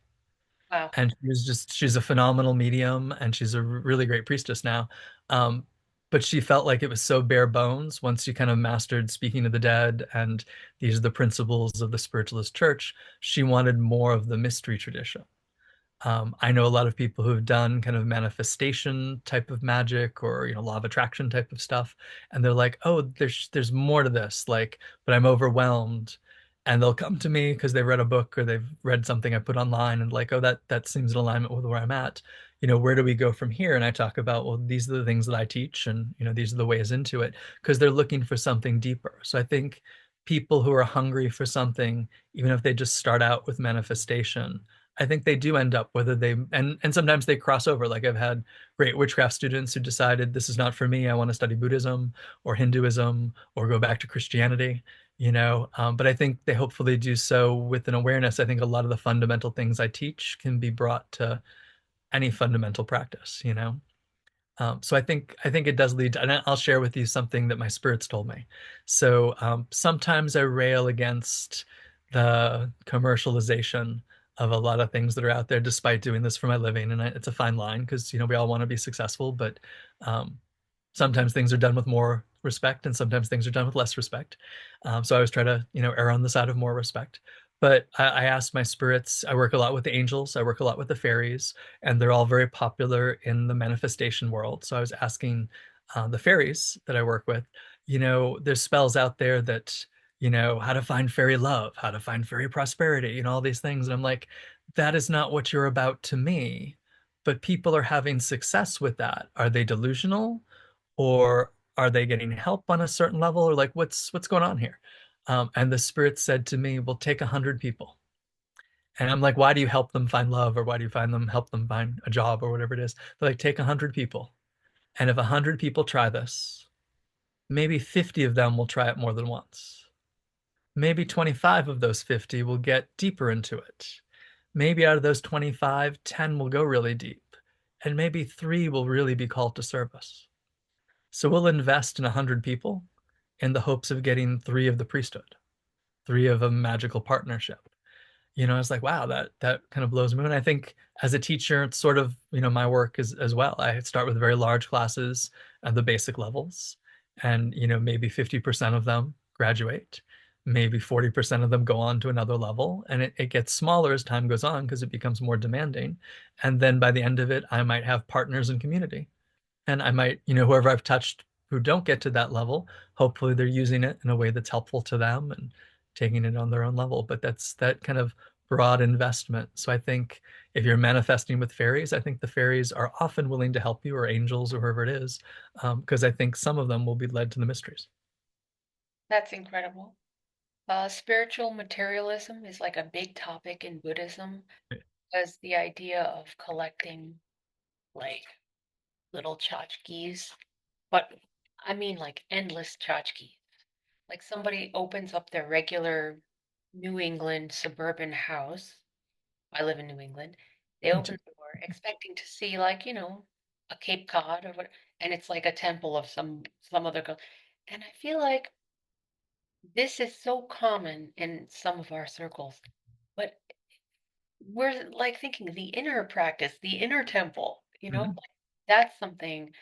Wow.
And she's a phenomenal medium and she's a really great priestess now. Um, but she felt like it was so bare bones once you kind of mastered speaking to the dead and these are the principles of the spiritualist church. She wanted more of the mystery tradition. I know a lot of people who've done kind of manifestation type of magic or, law of attraction type of stuff. And they're like, oh, there's more to this, like, but I'm overwhelmed. And they'll come to me because they've read a book or they've read something I put online and like, oh, that seems in alignment with where I'm at. Where do we go from here? And I talk about, well, these are the things that I teach, and these are the ways into it, because they're looking for something deeper. So I think people who are hungry for something, even if they just start out with manifestation, I think they do end up, whether they and sometimes they cross over. Like I've had great witchcraft students who decided this is not for me. I want to study Buddhism or Hinduism or go back to Christianity, But I think they hopefully do so with an awareness. I think a lot of the fundamental things I teach can be brought to any fundamental practice. So I think it does lead to, and I'll share with you something that my spirits told me. So sometimes I rail against the commercialization of a lot of things that are out there, despite doing this for my living. And it's a fine line because we all want to be successful, but um, sometimes things are done with more respect, and sometimes things are done with less respect. So I always try to err on the side of more respect. But I asked my spirits. I work a lot with the angels. I work a lot with the fairies, and they're all very popular in the manifestation world. So I was asking the fairies that I work with, there's spells out there that, how to find fairy love, how to find fairy prosperity, all these things. And I'm like, that is not what you're about to me. But people are having success with that. Are they delusional, or are they getting help on a certain level, or like what's going on here? And the spirit said to me, well, take 100 people. And I'm like, why do you help them find love, or why do you help them find a job, or whatever it is? They're like, take 100 people. And if 100 people try this, maybe 50 of them will try it more than once. Maybe 25 of those 50 will get deeper into it. Maybe out of those 25, 10 will go really deep. And maybe 3 will really be called to service. So we'll invest in 100 people in the hopes of getting 3 of the priesthood, 3 of a magical partnership. I was like, wow, that kind of blows me. And I think as a teacher, it's sort of, my work is as well. I start with very large classes at the basic levels, and, maybe 50% of them graduate. Maybe 40% of them go on to another level, and it gets smaller as time goes on because it becomes more demanding. And then by the end of it, I might have partners in community. And I might, whoever I've touched who don't get to that level, hopefully they're using it in a way that's helpful to them and taking it on their own level. But that's that kind of broad investment. So I think if you're manifesting with fairies, I think the fairies are often willing to help you, or angels, or whoever it is, because I think some of them will be led to the mysteries.
That's incredible. Spiritual materialism is like a big topic in Buddhism, because the idea of collecting like little tchotchkes, but I mean like endless tchotchkes. Like somebody opens up their regular New England suburban house. I live in New England. They
Me
open
too.
the door expecting to see like, a Cape Cod or what, and it's like a temple of some other god. And I feel like this is so common in some of our circles, but we're like thinking the inner practice, the inner temple,
Mhm.
like that's something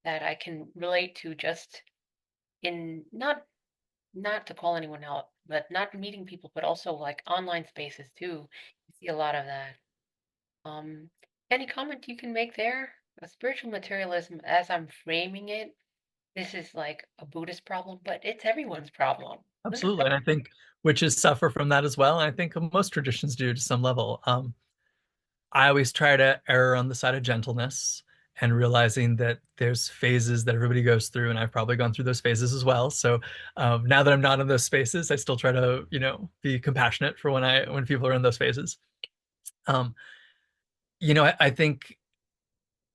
that I can relate to just in not to call anyone out, but not meeting people, but also like online spaces too. You see a lot of that. Um, any comment you can make there? Spiritual materialism, as I'm framing it, this is like a Buddhist problem, but it's everyone's problem. Isn't
Absolutely. And I think witches suffer from that as well. And I think most traditions do to some level. I always try to err on the side of gentleness and realizing that there's phases that everybody goes through, and I've probably gone through those phases as well. So now that I'm not in those spaces, I still try to, be compassionate for when people are in those phases. Um, I think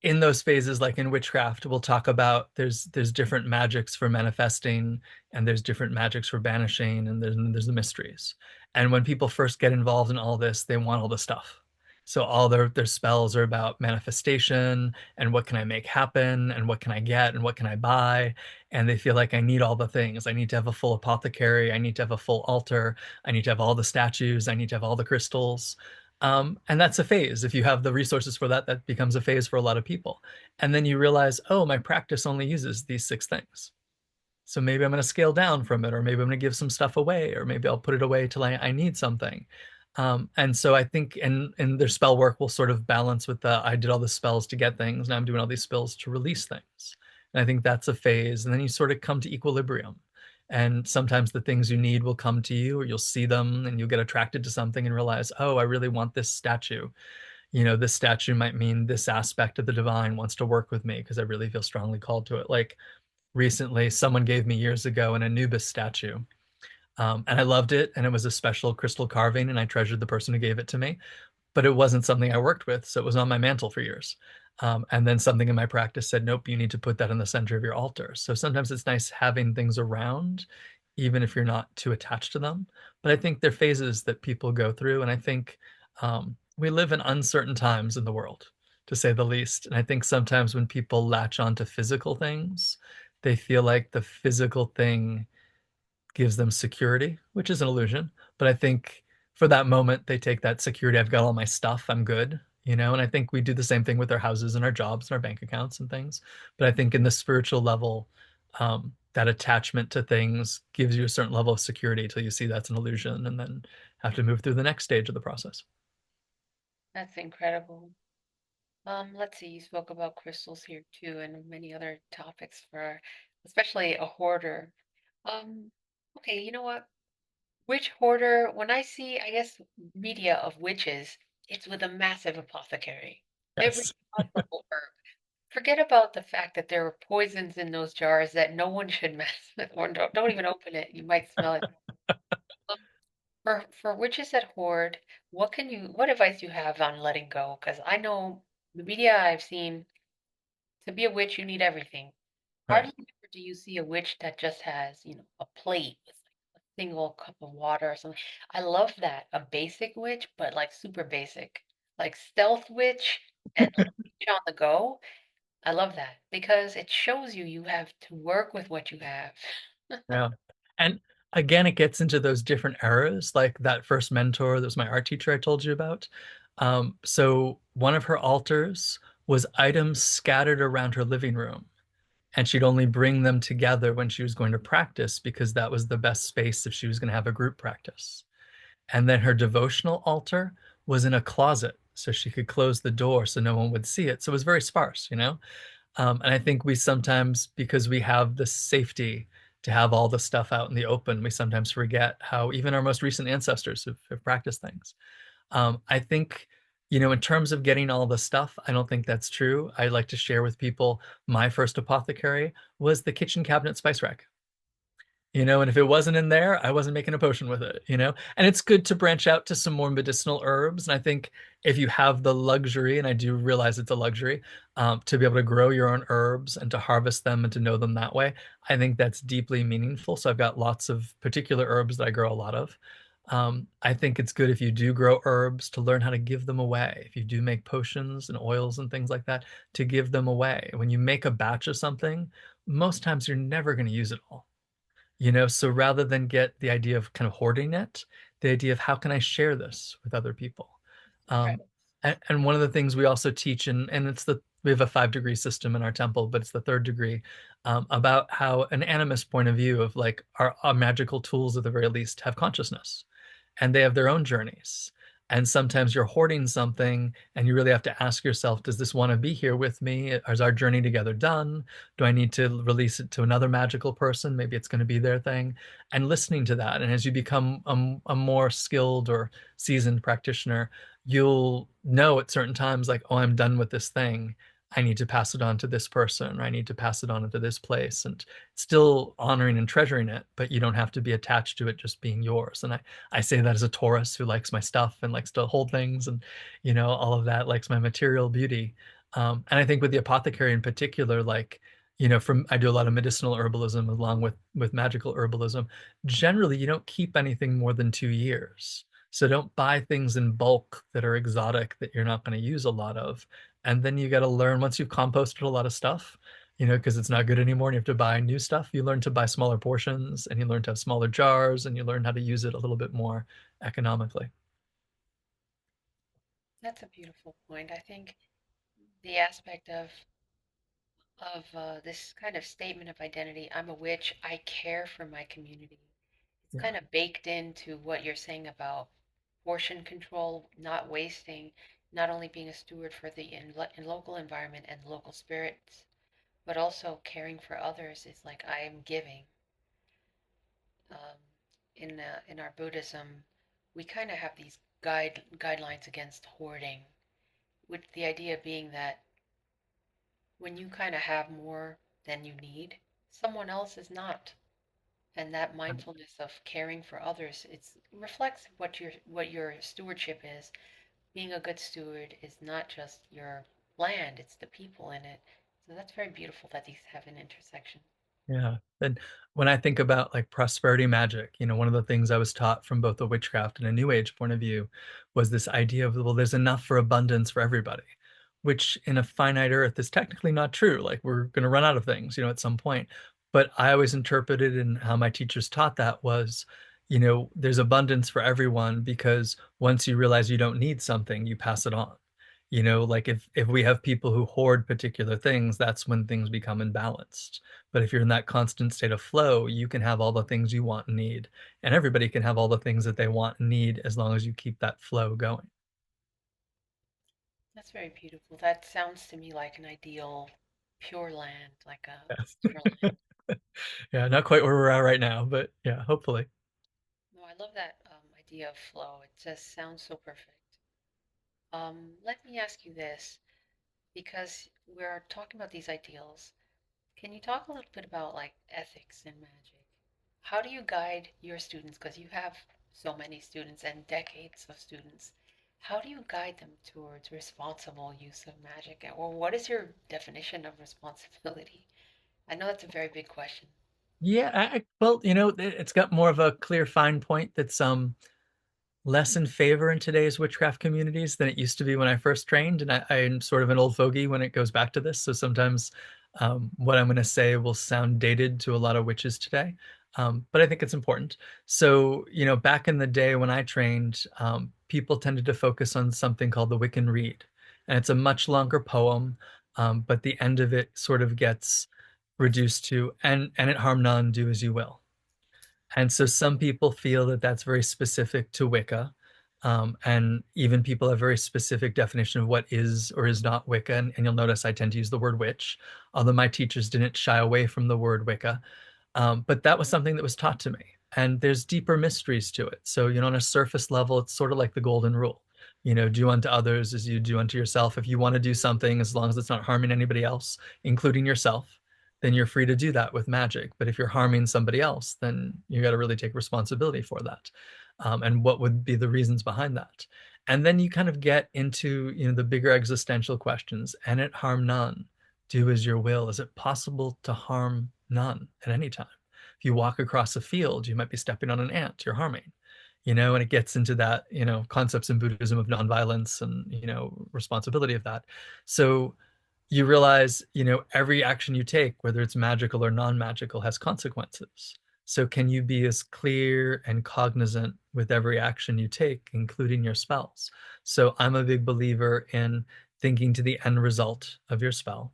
in those phases, like in witchcraft, we'll talk about there's different magics for manifesting, and there's different magics for banishing, and there's the mysteries. And when people first get involved in all this, they want all the stuff. So all their spells are about manifestation and what can I make happen and what can I get and what can I buy. And they feel like I need all the things. I need to have a full apothecary. I need to have a full altar. I need to have all the statues. I need to have all the crystals. And that's a phase. If you have the resources for that, that becomes a phase for a lot of people. And then you realize, oh, my practice only uses these 6 things. So maybe I'm going to scale down from it, or maybe I'm going to give some stuff away, or maybe I'll put it away till I need something. And so I think and their spell work will sort of balance with the I did all the spells to get things, now I'm doing all these spells to release things. And I think that's a phase, and then you sort of come to equilibrium. And sometimes the things you need will come to you, or you'll see them and you'll get attracted to something and realize, oh, I really want this statue. This statue might mean this aspect of the divine wants to work with me because I really feel strongly called to it. Like recently, someone gave me years ago an Anubis statue. And I loved it, and it was a special crystal carving, and I treasured the person who gave it to me. But it wasn't something I worked with, so it was on my mantle for years. And then something in my practice said, nope, you need to put that in the center of your altar. So sometimes it's nice having things around, even if you're not too attached to them. But I think they're phases that people go through, and I think we live in uncertain times in the world, to say the least. And I think sometimes when people latch onto physical things, they feel like the physical thing gives them security, which is an illusion. But I think for that moment, they take that security. I've got all my stuff. I'm good. And I think we do the same thing with our houses and our jobs and our bank accounts and things. But I think in the spiritual level, that attachment to things gives you a certain level of security till you see that's an illusion and then have to move through the next stage of the process.
That's incredible. Let's see, you spoke about crystals here too, and many other topics for especially a hoarder. Um, okay, you know what? Witch hoarder, when I see, I guess, media of witches, it's with a massive apothecary. Every
Yes.
possible herb. Forget about the fact that there are poisons in those jars that no one should mess with, or don't even open it. You might smell it. Um, for witches that hoard, what advice do you have on letting go? Because I know the media I've seen, to be a witch, you need everything.
Right.
Hardly ever do you see a witch that just has, a plate with like a single cup of water or something. I love that. A basic witch, but like super basic. Like stealth witch and like witch on the go. I love that because it shows you have to work with what you have.
Yeah. And again, it gets into those different eras, like that first mentor that was my art teacher I told you about. So one of her altars was items scattered around her living room, and she'd only bring them together when she was going to practice because that was the best space if she was going to have a group practice. And then her devotional altar was in a closet, so she could close the door so no one would see it. So it was very sparse. And I think we sometimes, because we have the safety to have all the stuff out in the open, we sometimes forget how even our most recent ancestors have practiced things. I think, in terms of getting all the stuff, I don't think that's true. I like to share with people my first apothecary was the kitchen cabinet spice rack. And if it wasn't in there, I wasn't making a potion with it. And it's good to branch out to some more medicinal herbs. And I think if you have the luxury, and I do realize it's a luxury, to be able to grow your own herbs and to harvest them and to know them that way, I think that's deeply meaningful. So I've got lots of particular herbs that I grow a lot of. I think it's good if you do grow herbs to learn how to give them away. If you do make potions and oils and things like that, to give them away. When you make a batch of something, most times you're never going to use it all. So rather than get the idea of kind of hoarding it, the idea of how can I share this with other people?
Right.
Um, and one of the things we also teach, and we have a 5 degree system in our temple, but it's the third degree, about how an animist point of view of like our magical tools at the very least have consciousness and they have their own journeys. And sometimes you're hoarding something and you really have to ask yourself, does this want to be here with me? Is our journey together done? Do I need to release it to another magical person? Maybe it's going to be their thing. And listening to that. And as you become a more skilled or seasoned practitioner, you'll know at certain times, like, oh, I'm done with this thing. I need to pass it on to this person, or I need to pass it on to this place, and still honoring and treasuring it, but you don't have to be attached to it just being yours. And I say that as a Taurus who likes my stuff and likes to hold things and, all of that, likes my material beauty. And I think with the apothecary in particular, like, from I do a lot of medicinal herbalism along with magical herbalism. Generally, you don't keep anything more than 2 years. So don't buy things in bulk that are exotic that you're not going to use a lot of. And then you got to learn once you've composted a lot of stuff, because it's not good anymore and you have to buy new stuff, you learn to buy smaller portions and you learn to have smaller jars and you learn how to use it a little bit more economically.
That's a beautiful point. I think the aspect of this kind of statement of identity, I'm a witch, I care for my community. It's
Yeah.
kind of baked into what you're saying about portion control, not wasting, not only being a steward for the in local environment and local spirits, but also caring for others. It's like I am giving. Um, in our Buddhism, we kind of have these guidelines against hoarding, with the idea being that when you kind of have more than you need, someone else is not. And that mindfulness of caring for others, it reflects what your stewardship is. Being a good steward is not just your land, it's the people in it. So that's very beautiful that these have an intersection.
Yeah. And when I think about like prosperity magic, one of the things I was taught from both a witchcraft and a new age point of view was this idea of, well, there's enough for abundance for everybody, which in a finite earth is technically not true. Like we're going to run out of things, at some point. But I always interpreted, and how my teachers taught that was, there's abundance for everyone because once you realize you don't need something, you pass it on. Like if we have people who hoard particular things, that's when things become imbalanced. But if you're in that constant state of flow, you can have all the things you want and need. And everybody can have all the things that they want and need as long as you keep that flow going.
That's very beautiful. That sounds to me like an ideal pure land, like a
Yes.
pure land.
Yeah, not quite where we're at right now, but yeah, hopefully.
No, I love that idea of flow. It just sounds so perfect. Let me ask you this, because we're talking about these ideals. Can you talk a little bit about like ethics in magic? How do you guide your students? Because you have so many students and decades of students. How do you guide them towards responsible use of magic? Or what is your definition of responsibility? I know that's a very big question.
Yeah, well, it's got more of a clear fine point that's less in favor in today's witchcraft communities than it used to be when I first trained. And I'm sort of an old fogey when it goes back to this. So sometimes what I'm going to say will sound dated to a lot of witches today. But I think it's important. So, back in the day when I trained, people tended to focus on something called the Wiccan Rede. And it's a much longer poem, but the end of it sort of gets reduced to, and it harm none, do as you will. And so some people feel that that's very specific to Wicca. And even people have very specific definition of what is or is not Wicca. And you'll notice I tend to use the word witch, although my teachers didn't shy away from the word Wicca. But that was something that was taught to me. And there's deeper mysteries to it. So, on a surface level, it's sort of like the golden rule. Do unto others as you do unto yourself. If you want to do something, as long as it's not harming anybody else, including yourself, then you're free to do that with magic. But if you're harming somebody else, then you got to really take responsibility for that. And what would be the reasons behind that? And then you kind of get into, the bigger existential questions. And it harm none. Do as your will. Is it possible to harm none at any time? If you walk across a field, you might be stepping on an ant. You're harming. And it gets into that, concepts in Buddhism of nonviolence and, responsibility of that. So you realize, every action you take, whether it's magical or non-magical, has consequences. So can you be as clear and cognizant with every action you take, including your spells? So I'm a big believer in thinking to the end result of your spell,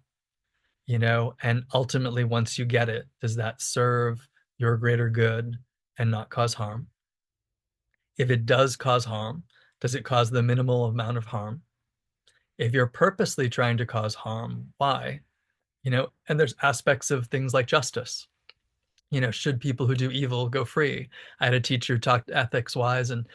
and ultimately, once you get it, does that serve your greater good and not cause harm? If it does cause harm, does it cause the minimal amount of harm? If you're purposely trying to cause harm, why? And there's aspects of things like justice. Should people who do evil go free? I had a teacher who talked ethics wise and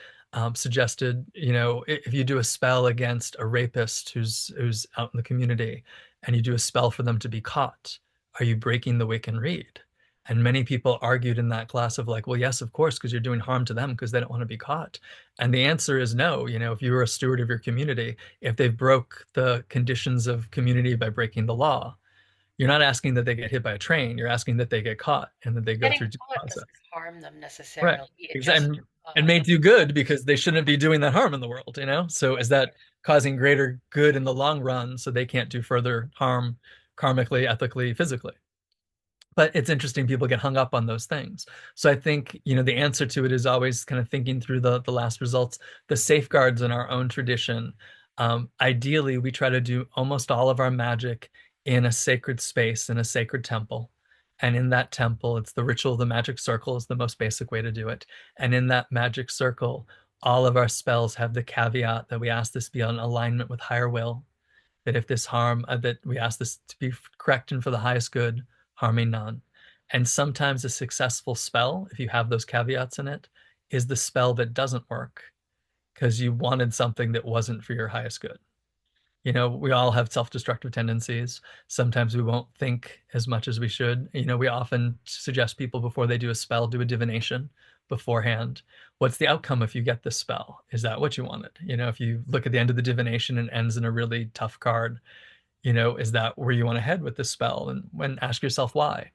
suggested, if you do a spell against a rapist who's out in the community and you do a spell for them to be caught, are you breaking the Wiccan Rede? And many people argued in that class of like, well, yes, of course, because you're doing harm to them because they don't want to be caught. And the answer is no. If you were a steward of your community, if they broke the conditions of community by breaking the law, you're not asking that they get hit by a train. You're asking that they get caught and that they go
Getting
through due
caught
process.
doesn't harm them
Right.
necessarily. It just
And made you good because they shouldn't be doing that harm in the world, So is that causing greater good in the long run so they can't do further harm karmically, ethically, physically? But it's interesting, people get hung up on those things. So I think, the answer to it is always kind of thinking through the last results, the safeguards in our own tradition. Ideally, we try to do almost all of our magic in a sacred space, in a sacred temple. And in that temple, it's the ritual of the magic circle is the most basic way to do it. And in that magic circle, all of our spells have the caveat that we ask this be in alignment with higher will, that if this harm, that we ask this to be correct and for the highest good, harming none. And sometimes a successful spell, if you have those caveats in it, is the spell that doesn't work because you wanted something that wasn't for your highest good. You know, we all have self-destructive tendencies. Sometimes we won't think as much as we should. You know, we often suggest people before they do a spell, do a divination beforehand. What's the outcome if you get this spell? Is that what you wanted? You know, if you look at the end of the divination and ends in a really tough card, you know, is that where you want to head with this spell? And when ask yourself why.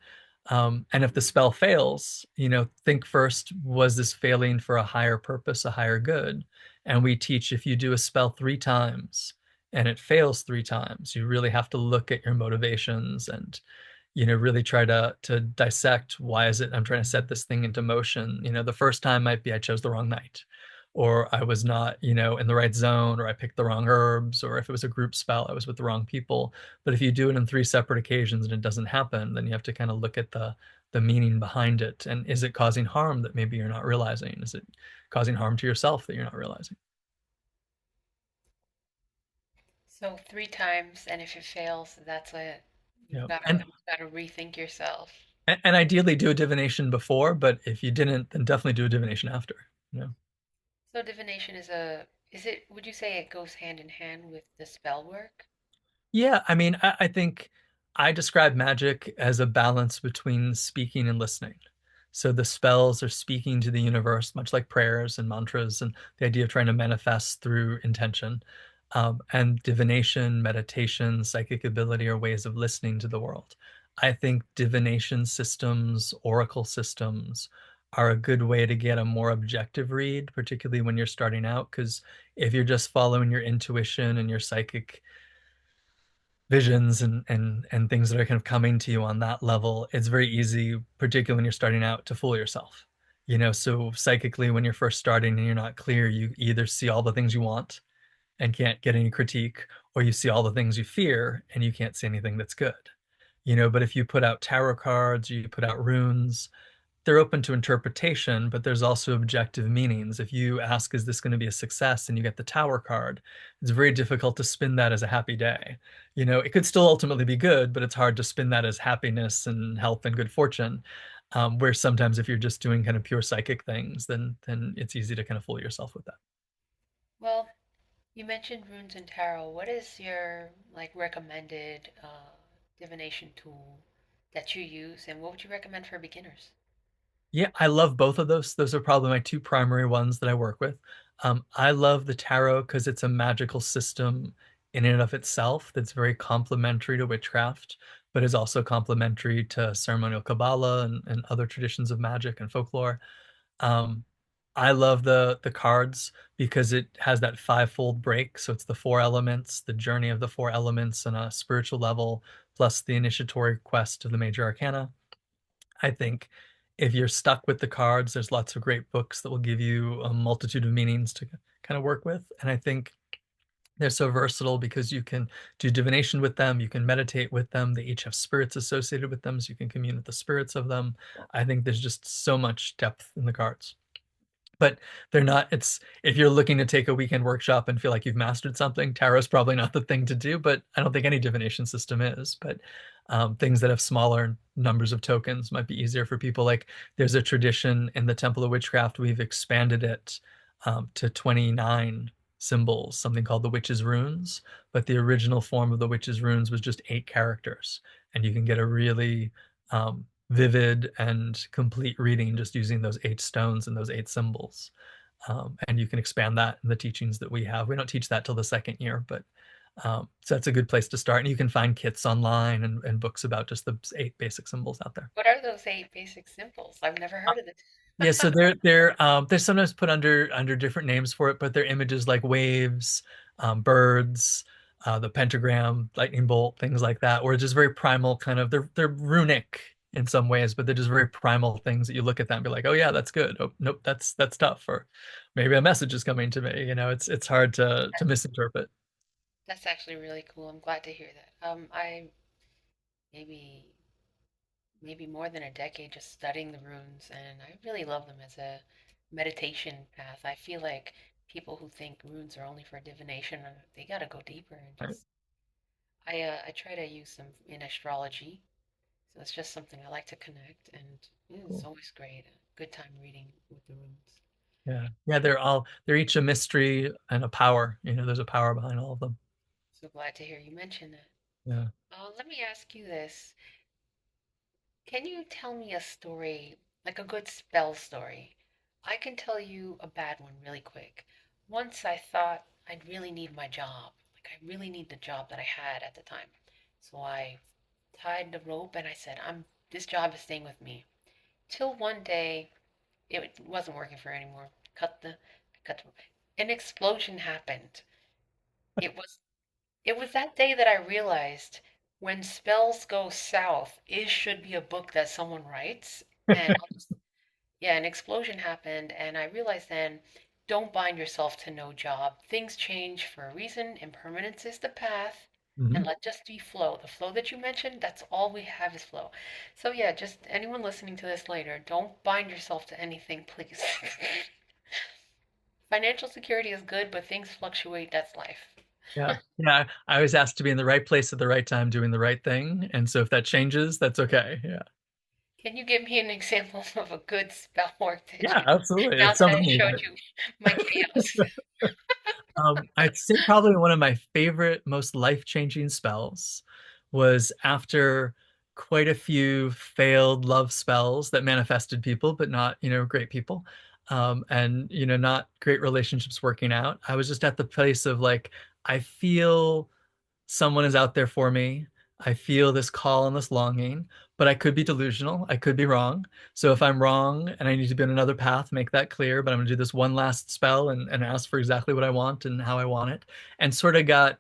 And if the spell fails, you know, think first, was this failing for a higher purpose, a higher good? And we teach if you do a spell 3 times and it fails 3 times, you really have to look at your motivations and, you know, really try to dissect, why is it I'm trying to set this thing into motion? You know, the first time might be I chose the wrong night, or I was not, you know, in the right zone, or I picked the wrong herbs, or if it was a group spell, I was with the wrong people. But if you do it in 3 separate occasions and it doesn't happen, then you have to kind of look at the meaning behind it. And is it causing harm that maybe you're not realizing? Is it causing harm to yourself that you're not realizing?
So 3 times, and if it fails, that's it.
You know,
You've gotta rethink yourself.
and ideally do a divination before, but if you didn't, then definitely do a divination after. You know.
So divination would you say it goes hand in hand with the spell work?
Yeah, I mean, I think I describe magic as a balance between speaking and listening. So the spells are speaking to the universe, much like prayers and mantras, and the idea of trying to manifest through intention. And divination, meditation, psychic ability are ways of listening to the world. I think divination systems, oracle systems, are a good way to get a more objective read, particularly when you're starting out, because if you're just following your intuition and your psychic visions and things that are kind of coming to you on that level, it's very easy, particularly when you're starting out, to fool yourself. You know, so psychically, when you're first starting and you're not clear, you either see all the things you want and can't get any critique, or you see all the things you fear and you can't see anything that's good. You know, but if you put out tarot cards, or you put out runes, they're open to interpretation, but there's also objective meanings. If you ask, is this going to be a success, and you get the Tower card, it's very difficult to spin that as a happy day. You know, it could still ultimately be good, but it's hard to spin that as happiness and health and good fortune. Where sometimes if you're just doing kind of pure psychic things, then it's easy to kind of fool yourself with that.
Well, you mentioned runes and tarot. What is your like recommended divination tool that you use, and what would you recommend for beginners?
Yeah, I love both of those. Those are probably my 2 primary ones that I work with. I love the tarot because it's a magical system in and of itself that's very complementary to witchcraft, but is also complementary to ceremonial Kabbalah and other traditions of magic and folklore. Um, I love the cards because it has that fivefold break. So it's the 4 elements, the journey of the 4 elements on a spiritual level, plus the initiatory quest of the major arcana. I think if you're stuck with the cards, there's lots of great books that will give you a multitude of meanings to kind of work with. And I think they're so versatile because you can do divination with them, you can meditate with them. They each have spirits associated with them, so you can commune with the spirits of them. I think there's just so much depth in the cards. But they're not, it's if you're looking to take a weekend workshop and feel like you've mastered something, tarot's probably not the thing to do, but I don't think any divination system is. But things that have smaller numbers of tokens might be easier for people. Like there's a tradition in the Temple of Witchcraft, we've expanded it to 29 symbols, something called the Witch's Runes. But the original form of the Witch's Runes was just 8 characters. And you can get a really vivid and complete reading just using those 8 stones and those 8 symbols. And you can expand that in the teachings that we have. We don't teach that till the second year, but so that's a good place to start. And you can find kits online and books about just the 8 basic symbols out there.
What are those 8 basic symbols? I've never heard of it.
Yeah, so they're sometimes put under different names for it, but they're images like waves, birds, the pentagram, lightning bolt, things like that, where it's just very primal kind of they're runic in some ways, but they're just very primal things that you look at them and be like, oh yeah, that's good. Oh nope, that's tough. Or maybe a message is coming to me. You know, it's hard to misinterpret.
That's actually really cool. I'm glad to hear that. I maybe maybe more than a decade just studying the runes, and I really love them as a meditation path. I feel like people who think runes are only for divination, they gotta go deeper and
Right.
just. I try to use them in astrology, so it's just something I like to connect, and it's
Cool.
always great. A good time reading with the runes.
Yeah. Yeah, they're each a mystery and a power. There's a power behind all of them.
So glad to hear you mention that.
Yeah.
Let me ask you this. Can you tell me a story, like a good spell story? I can tell you a bad one really quick. Once I thought I'd really need my job. Like I really need the job that I had at the time. So I tied the rope and I said, this job is staying with me. Till one day it wasn't working for anymore. Cut the an explosion happened. It was it was that day that I realized when spells go south, it should be a book that someone writes. And I'll just, yeah, an explosion happened, and I realized then, don't bind yourself to no job. Things change for a reason. Impermanence is the path, and
Mhm.
let just be flow. The flow that you mentioned, that's all we have is flow. So yeah, just anyone listening to this later, don't bind yourself to anything, please. Financial security is good, but things fluctuate. That's life.
Yeah. Yeah. I always ask to be in the right place at the right time, doing the right thing. And so if that changes, that's okay. Yeah.
Can you give me an example of a good spell work that
Yeah,
you did
absolutely.
now
It
that
sounds
I showed
amazing.
you my chaos?
I'd say probably one of my favorite, most life-changing spells was after quite a few failed love spells that manifested people, but not, great people. And, not great relationships working out. I was just at the place of like, I feel someone is out there for me. I feel this call and this longing, but I could be delusional. I could be wrong. So if I'm wrong and I need to be on another path, make that clear. But I'm going to do this one last spell and ask for exactly what I want and how I want it. And sort of got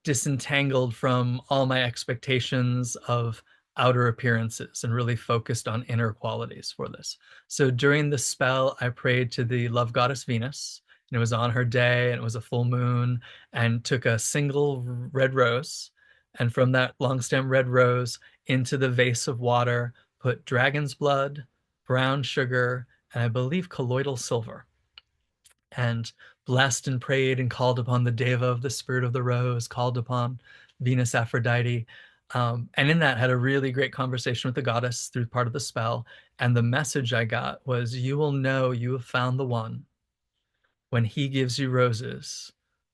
disentangled from all my expectations of outer appearances and really focused on inner qualities for this. So during the spell, I prayed to the love goddess Venus. And it was on her day and it was a full moon, and took a single red rose. And from that long stem red rose into the vase of water, put dragon's blood, brown sugar, and I believe colloidal silver, and blessed and prayed and called upon the Deva of the Spirit of the Rose, called upon Venus Aphrodite. And in that, had a really great conversation with the goddess through part of the spell. And the message I got was, you will know you have found the one when he gives you roses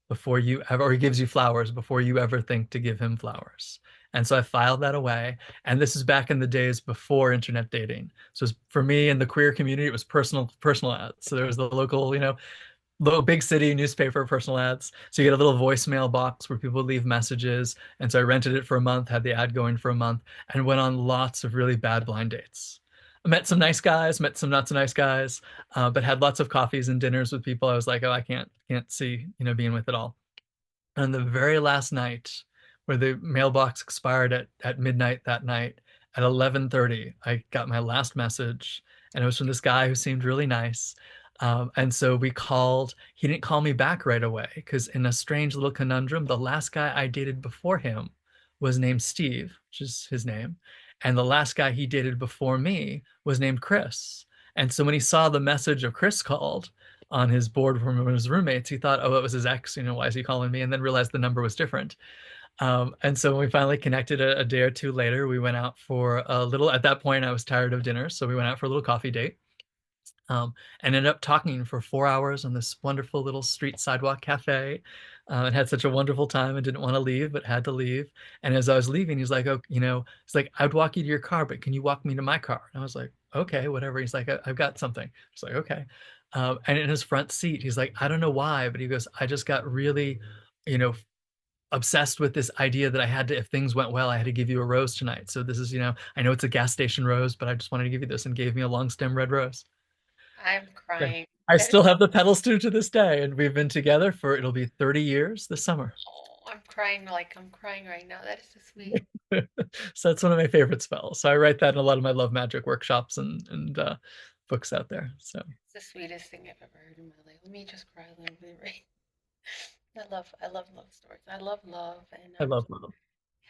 before you ever, or he gives you flowers before you ever think to give him flowers. And so I filed that away. And this is back in the days before internet dating. So for me in the queer community, it was personal ads. So there was the local, little big city newspaper personal ads. So you get a little voicemail box where people leave messages. And so I rented it for a month, had the ad going for a month, and went on lots of really bad blind dates. I met some nice guys, met some not so nice guys, but had lots of coffees and dinners with people I was like, oh, I can't see, being with it all. And the very last night, where the mailbox expired at midnight that night, at 11:30, I got my last message, and it was from this guy who seemed really nice. And so we called. He didn't call me back right away because, in a strange little conundrum, the last guy I dated before him was named Steve, which is his name, and the last guy he dated before me was named Chris. And so when he saw the message of Chris called on his board from his roommates, he thought, oh, it was his ex. Why is he calling me? And then realized the number was different. And so when we finally connected a day or two later, we went out for a little. At that point, I was tired of dinner, so we went out for a little coffee date. And ended up talking for 4 hours on this wonderful little street sidewalk cafe, and had such a wonderful time and didn't want to leave, but had to leave. And as I was leaving, he's like, oh, he's like, I'd walk you to your car, but can you walk me to my car? And I was like, okay, whatever. He's like, I've got something. It's like, okay. And in his front seat, he's like, I don't know why, but he goes, I just got really, you know, obsessed with this idea that I had to, if things went well, I had to give you a rose tonight. So this is, I know it's a gas station rose, but I just wanted to give you this, and gave me a long stem red rose.
I'm
Yeah.
crying.
I
That is,
still have the pedals to this day, and we've been together for, it'll be 30 years this summer.
oh, I'm crying like I'm crying right now. That is so sweet.
So that's one of my favorite spells. So I write that in a lot of my love magic workshops and books out there. So
It's the sweetest thing I've ever heard in my life. Let me just cry a little bit, right? I love love stories. I love love, and
I
I'm
love love.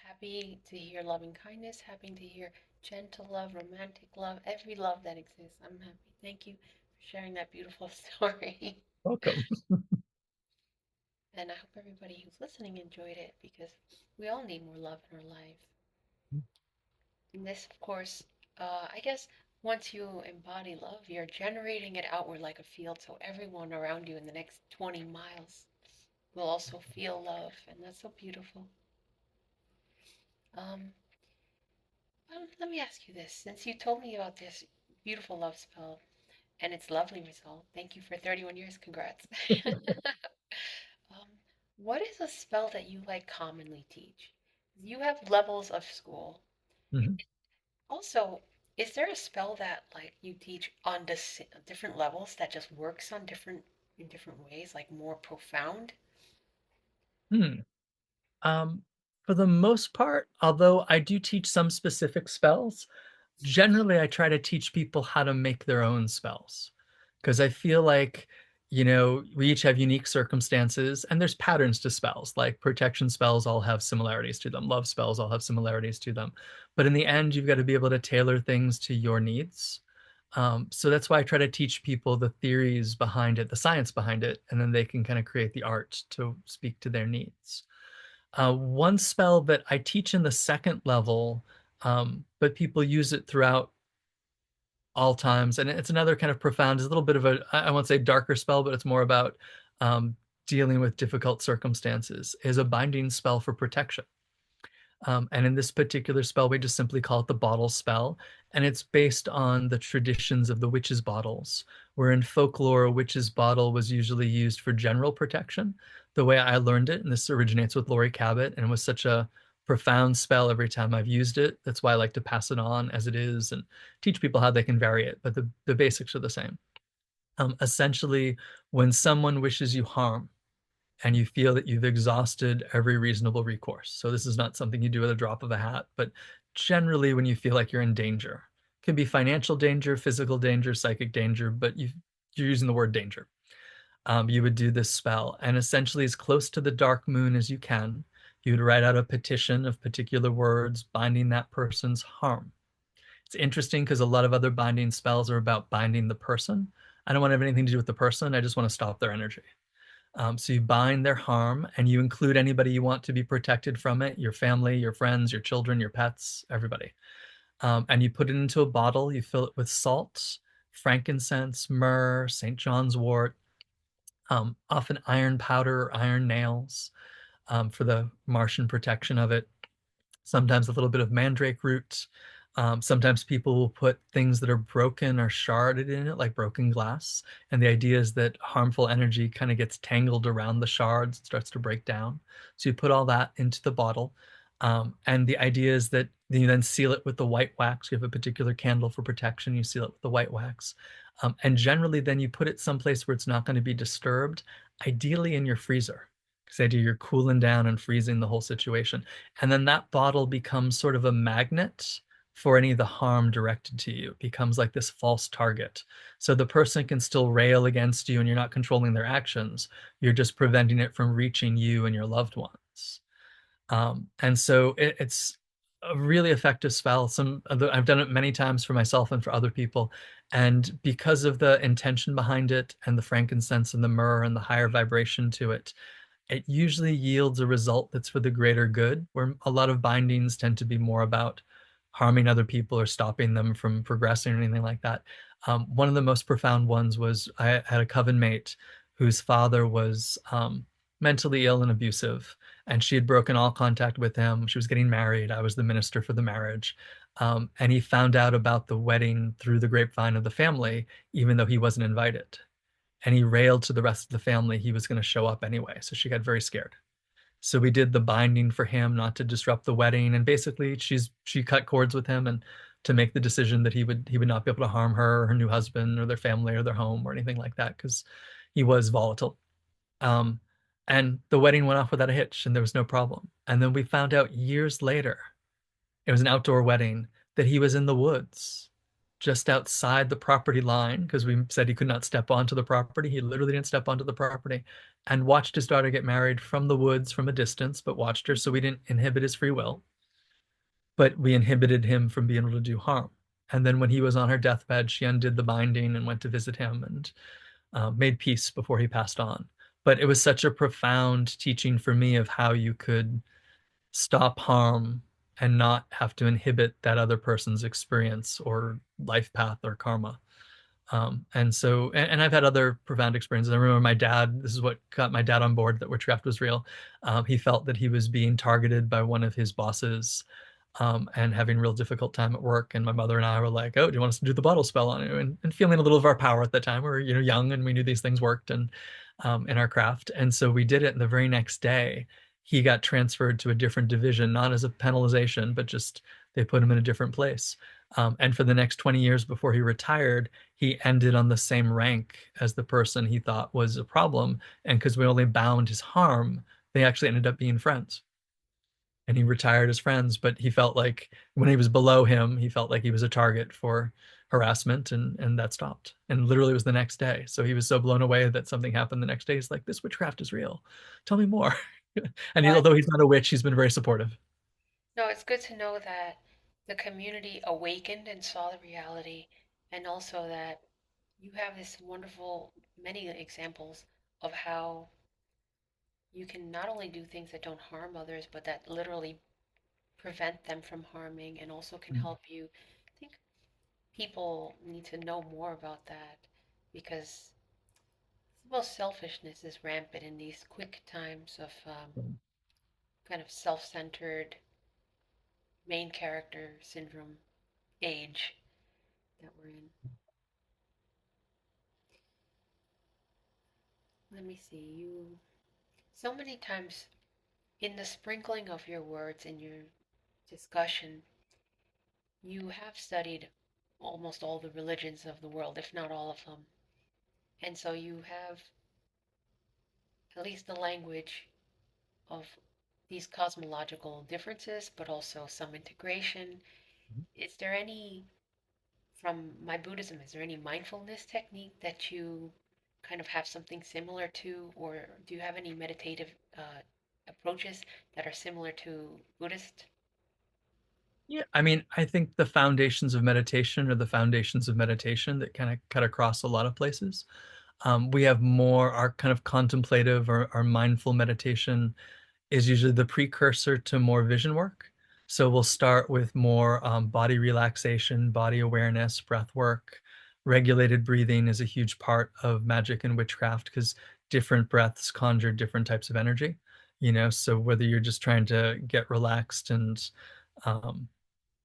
happy to hear loving kindness, happy to hear gentle love, romantic love, every love that exists. I'm happy. Thank you for sharing that beautiful story.
Welcome.
And I hope everybody who's listening enjoyed it because we all need more love in our life. And this, of course, I guess once you embody love, you're generating it outward like a field, so everyone around you in the next 20 miles will also feel love, and that's so beautiful. Um, Let me ask you this. Since you told me about this beautiful love spell and its lovely result, thank you for 31 years. Congrats. um, what is a spell that you like commonly teach? You have levels of school.
Mhm.
Also, is there a spell that like you teach on different levels that just works on different in different ways, like more profound?
Hmm. Um, for the most part, although I do teach some specific spells, generally I try to teach people how to make their own spells because I feel like, we each have unique circumstances and there's patterns to spells. Like protection spells all have similarities to them, love spells all have similarities to them. But in the end, you've got to be able to tailor things to your needs. So that's why I try to teach people the theories behind it, the science behind it, and then they can kind of create the art to speak to their needs. One spell that I teach in the second level, but people use it throughout all times, and it's another kind of profound, it's a little bit of a, I won't say darker spell, but it's more about um, dealing with difficult circumstances, is a binding spell for protection. And in this particular spell, we just simply call it the bottle spell. And it's based on the traditions of the witches' bottles, where in folklore, a witch's bottle was usually used for general protection. The way I learned it, and this originates with Laurie Cabot, and it was such a profound spell every time I've used it. That's why I like to pass it on as it is and teach people how they can vary it, but the basics are the same. Essentially, when someone wishes you harm, and you feel that you've exhausted every reasonable recourse. So this is not something you do at a drop of a hat, but generally when you feel like you're in danger. It can be financial danger, physical danger, psychic danger, but you're using the word danger. You would do this spell, and essentially as close to the dark moon as you can, you would write out a petition of particular words binding that person's harm. It's interesting because a lot of other binding spells are about binding the person. I don't want to have anything to do with the person. I just want to stop their energy. So you bind their harm and you include anybody you want to be protected from it, your family, your friends, your children, your pets, everybody. And you put it into a bottle, you fill it with salt, frankincense, myrrh, St. John's wort, often iron powder or iron nails for the Martian protection of it, sometimes a little bit of mandrake root. Sometimes people will put things that are broken or sharded in it, like broken glass. And the idea is that harmful energy kind of gets tangled around the shards, starts to break down. So you put all that into the bottle. And the idea is that you then seal it with the white wax. You have a particular candle for protection, you seal it with the white wax. And generally, then you put it someplace where it's not going to be disturbed, ideally in your freezer. Because the idea you're cooling down and freezing the whole situation. And then that bottle becomes sort of a magnet for any of the harm directed to you. It becomes like this false target. So the person can still rail against you and you're not controlling their actions. You're just preventing it from reaching you and your loved ones. And so it's a really effective spell. I've done it many times for myself and for other people. And because of the intention behind it and the frankincense and the myrrh and the higher vibration to it, it usually yields a result that's for the greater good, where a lot of bindings tend to be more about harming other people or stopping them from progressing or anything like that. One of the most profound ones was I had a coven mate whose father was mentally ill and abusive, and she had broken all contact with him. She was getting married. I was the minister for the marriage. And he found out about the wedding through the grapevine of the family, even though he wasn't invited, and he railed to the rest of the family he was going to show up anyway. So she got very scared. So we did the binding for him not to disrupt the wedding, and basically she cut cords with him and to make the decision that he would not be able to harm her or her new husband or their family or their home or anything like that because he was volatile. Um, and the wedding went off without a hitch, and there was no problem. And then we found out years later, it was an outdoor wedding, that he was in the woods just outside the property line because we said he could not step onto the property. He literally didn't step onto the property and watched his daughter get married from the woods from a distance, but watched her. So we didn't inhibit his free will, but we inhibited him from being able to do harm. And then when he was on her deathbed, she undid the binding and went to visit him and made peace before he passed on. But it was such a profound teaching for me of how you could stop harm and not have to inhibit that other person's experience or life path or karma. And I've had other profound experiences. I remember my dad, this is what got my dad on board that witchcraft was real. He felt that he was being targeted by one of his bosses, and having real difficult time at work. And my mother and I were like, "Oh, do you want us to do the bottle spell on you?" And feeling a little of our power at the time. We were, young and we knew these things worked and in our craft. And so we did it. And the very next day, he got transferred to a different division, not as a penalization, but just they put him in a different place. And for the next 20 years before he retired, he ended on the same rank as the person he thought was a problem. And because we only bound his harm, they actually ended up being friends. And he retired as friends, but he felt like when he was below him, he felt like he was a target for harassment, and that stopped. And literally it was the next day. So he was so blown away that something happened the next day. He's like, "This witchcraft is real. Tell me more." And
Well,
although he's not a witch, he's been very supportive.
no, it's good to know that the community awakened and saw the reality, and also that you have this wonderful, many examples of how you can not only do things that don't harm others, but that literally prevent them from harming and also can help you. I think people need to know more about that because well, selfishness is rampant in these quick times of kind of self-centered main character syndrome age that we're in. Let me see. You so many times in the sprinkling of your words in your discussion, you have studied almost all the religions of the world, if not all of them. And so you have at least the language of these cosmological differences, but also some integration. Is there any, from my Buddhism, is there any mindfulness technique that you kind of have something similar to, or do you have any meditative approaches that are similar to Buddhist?
Yeah, I mean, I think the foundations of meditation are the foundations of meditation that kind of cut across a lot of places. We have more our kind of contemplative or our mindful meditation is usually the precursor to more vision work. So we'll start with more body relaxation, body awareness, breath work. Regulated breathing is a huge part of magic and witchcraft because different breaths conjure different types of energy. So whether you're just trying to get relaxed and um,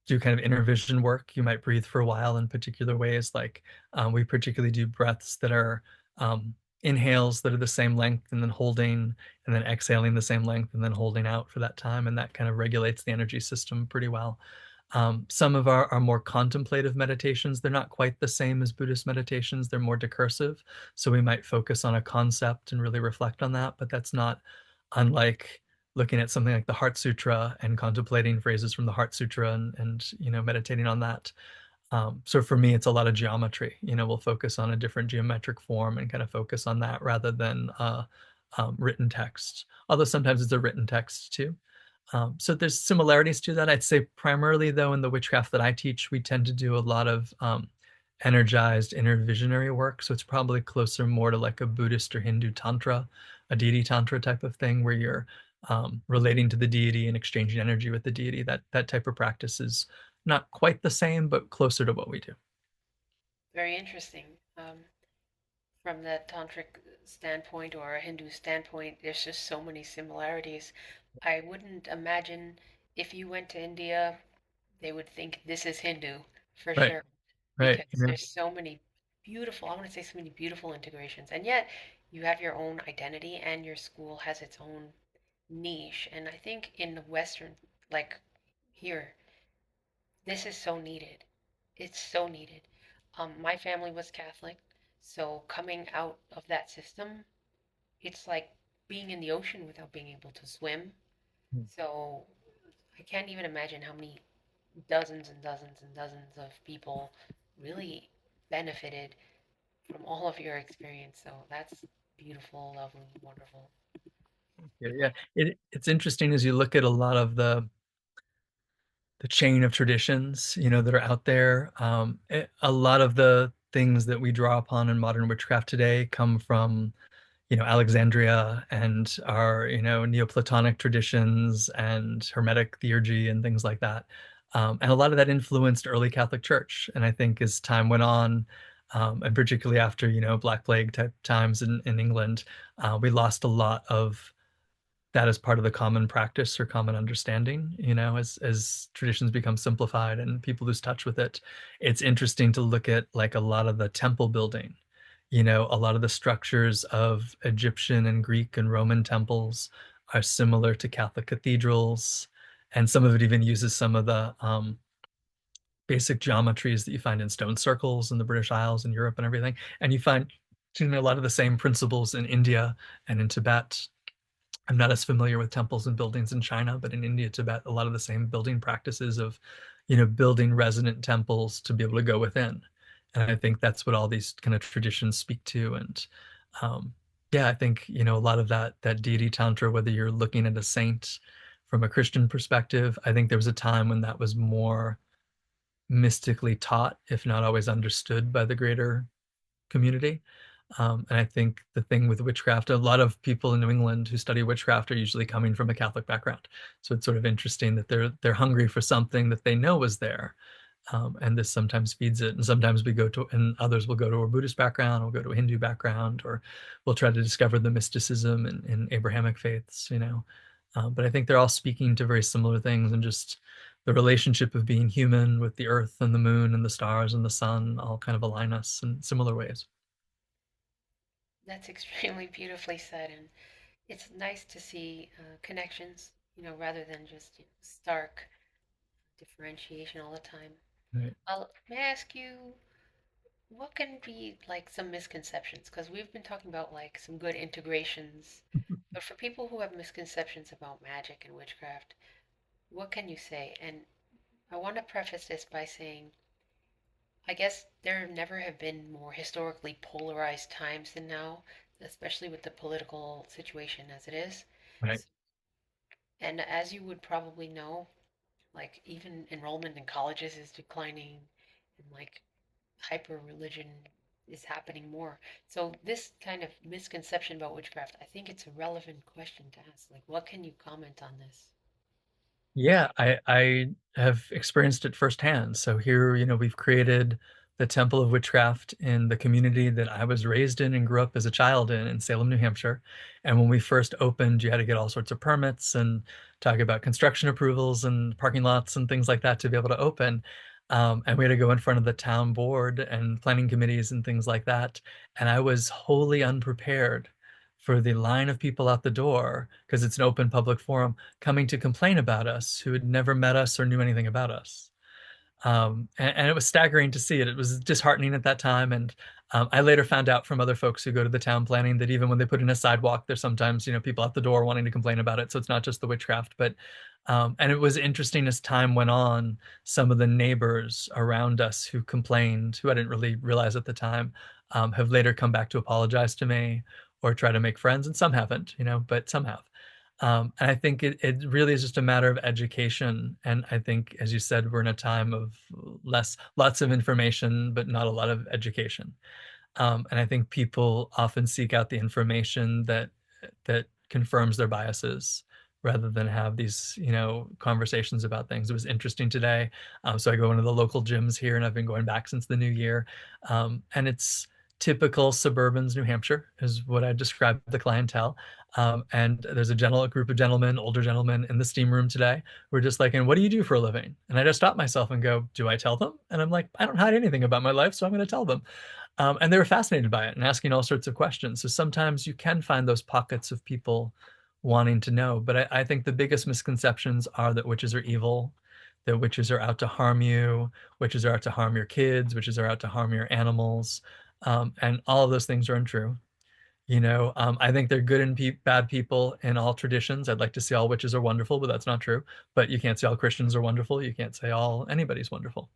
do kind of inner vision work. You might breathe for a while in particular ways. Like we particularly do breaths that are inhales that are the same length and then holding, and then exhaling the same length and then holding out for that time. And that kind of regulates the energy system pretty well. Some of our more contemplative meditations, they're not quite the same as Buddhist meditations. They're more discursive. So we might focus on a concept and really reflect on that, but that's not unlike looking at something like the Heart Sutra and contemplating phrases from the Heart Sutra and meditating on that. So for me, it's a lot of geometry. We'll focus on a different geometric form and kind of focus on that rather than written text. Although sometimes it's a written text too. So there's similarities to that. I'd say primarily though in the witchcraft that I teach, we tend to do a lot of energized inner visionary work. So it's probably closer more to like a Buddhist or Hindu tantra, a deity tantra type of thing where you're relating to the deity and exchanging energy with the deity. That type of practice is not quite the same, but closer to what we do.
Very interesting. From the tantric standpoint or a Hindu standpoint, there's just so many similarities. I wouldn't imagine if you went to India, they would think this is Hindu for
Right,
sure,
right.
because there's so many beautiful, I want to say so many beautiful integrations. And yet you have your own identity and your school has its own niche. And I think in the Western, like here, this is so needed. It's so needed. My family was Catholic, so coming out of that system, it's like being in the ocean without being able to swim. So I can't even imagine how many dozens and dozens and dozens of people really benefited from all of your experience. So that's beautiful, lovely, wonderful.
Yeah, yeah. It's interesting as you look at a lot of the chain of traditions, that are out there. A lot of the things that we draw upon in modern witchcraft today come from, Alexandria and our, Neoplatonic traditions and Hermetic theurgy and things like that. And a lot of that influenced early Catholic Church. And I think as time went on, and particularly after, Black Plague type times in England, we lost a lot of that as part of the common practice or common understanding, as traditions become simplified and people lose touch with it. It's interesting to look at like a lot of the temple building, a lot of the structures of Egyptian and Greek and Roman temples are similar to Catholic cathedrals. And some of it even uses some of the basic geometries that you find in stone circles in the British Isles and Europe and everything. And you find, a lot of the same principles in India and in Tibet. I'm not as familiar with temples and buildings in China, but in India, Tibet, a lot of the same building practices of, building resonant temples to be able to go within. And I think that's what all these kind of traditions speak to. And yeah, I think, a lot of that deity tantra, whether you're looking at a saint from a Christian perspective, I think there was a time when that was more mystically taught, if not always understood by the greater community. And I think the thing with witchcraft, a lot of people in New England who study witchcraft are usually coming from a Catholic background. So it's sort of interesting that they're hungry for something that they know is there. And this sometimes feeds it. And sometimes and others will go to a Buddhist background, or go to a Hindu background, or we'll try to discover the mysticism in Abrahamic faiths. But I think they're all speaking to very similar things, and just the relationship of being human with the earth and the moon and the stars and the sun all kind of align us in similar ways.
That's extremely beautifully said, and it's nice to see connections, rather than just stark differentiation all the time.
Right.
May I ask you, what can be like some misconceptions? Because we've been talking about like some good integrations, but for people who have misconceptions about magic and witchcraft, what can you say? And I want to preface this by saying, I guess there never have been more historically polarized times than now, especially with the political situation as it is.
Right.
And as you would probably know, like even enrollment in colleges is declining, and like hyper religion is happening more. So this kind of misconception about witchcraft, I think it's a relevant question to ask. Like, what can you comment on this?
Yeah, I have experienced it firsthand. So here, we've created the Temple of Witchcraft in the community that I was raised in and grew up as a child in Salem, New Hampshire. And when we first opened, you had to get all sorts of permits and talk about construction approvals and parking lots and things like that to be able to open. And we had to go in front of the town board and planning committees and things like that. And I was wholly unprepared for the line of people out the door, because it's an open public forum, coming to complain about us, who had never met us or knew anything about us. And it was staggering to see it. It was disheartening at that time. And I later found out from other folks who go to the town planning that even when they put in a sidewalk, there's sometimes, people at the door wanting to complain about it. So it's not just the witchcraft, but and it was interesting as time went on, some of the neighbors around us who complained, who I didn't really realize at the time, have later come back to apologize to me or try to make friends. And some haven't, but some have. And I think it really is just a matter of education. And I think, as you said, we're in a time of lots of information, but not a lot of education. And I think people often seek out the information that confirms their biases rather than have these, conversations about things. It was interesting today. So I go into the local gyms here, and I've been going back since the new year. And it's typical suburbans, New Hampshire, is what I describe the clientele. And there's a group of gentlemen, older gentlemen, in the steam room today. We're just like, and what do you do for a living? And I just stop myself and go, do I tell them? And I'm like, I don't hide anything about my life, so I'm going to tell them. And they were fascinated by it and asking all sorts of questions. So sometimes you can find those pockets of people wanting to know. But I think the biggest misconceptions are that witches are evil, that witches are out to harm you, witches are out to harm your kids, witches are out to harm your animals. And all of those things are untrue. I think they're good and bad people in all traditions. I'd like to say all witches are wonderful, but that's not true. But you can't say all Christians are wonderful. You can't say all anybody's wonderful.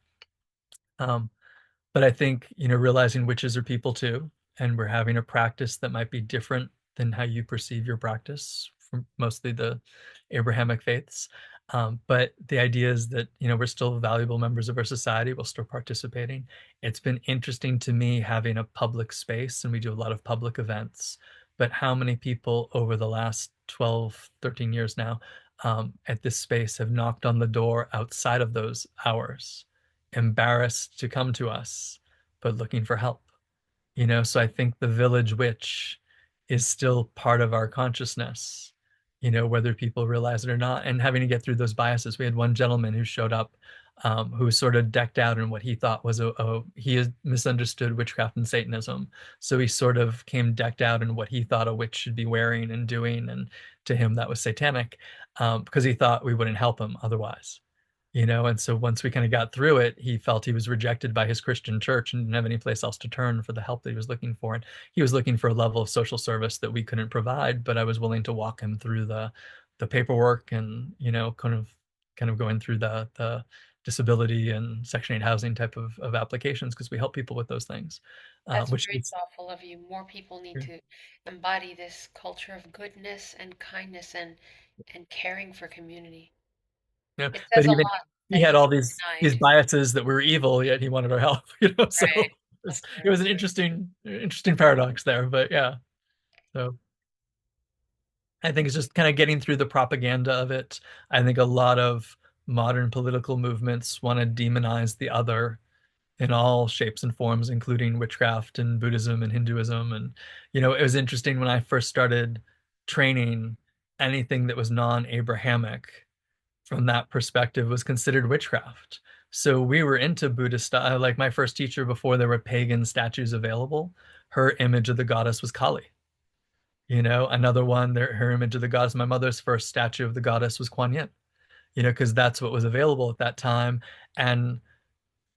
But I think, realizing witches are people too, and we're having a practice that might be different than how you perceive your practice from mostly the Abrahamic faiths. But the idea is that, we're still valuable members of our society. We're still participating. It's been interesting to me having a public space, and we do a lot of public events. But how many people over the last 12, 13 years now at this space have knocked on the door outside of those hours, embarrassed to come to us, but looking for help? So I think the village witch is still part of our consciousness, whether people realize it or not, and having to get through those biases. We had one gentleman who showed up, who was sort of decked out in what he thought was he has misunderstood witchcraft and Satanism. So he sort of came decked out in what he thought a witch should be wearing and doing. And to him, that was satanic, because he thought we wouldn't help him otherwise. And so once we kind of got through it, he felt he was rejected by his Christian church and didn't have any place else to turn for the help that he was looking for. And he was looking for a level of social service that we couldn't provide, but I was willing to walk him through the paperwork and, kind of going through the disability and Section 8 housing type of applications, because we help people with those things,
That's
which
very
is,
thoughtful of you. More people need to embody this culture of goodness and kindness and caring for community. It
but
says a
even
lot
he
that
had
he
all these
denied.
biases that we were evil, yet he wanted our help, so
Right.
was,
That's
it
very
was an
true.
interesting paradox there, but yeah. So I think it's just kind of getting through the propaganda of it. I think a lot of modern political movements want to demonize the other in all shapes and forms, including witchcraft and Buddhism and Hinduism. And, it was interesting when I first started training, anything that was non-Abrahamic from that perspective was considered witchcraft. So we were into Buddhist, like my first teacher before there were pagan statues available, her image of the goddess was Kali. Another one, her image of the goddess, my mother's first statue of the goddess was Kuan Yin, because that's what was available at that time. And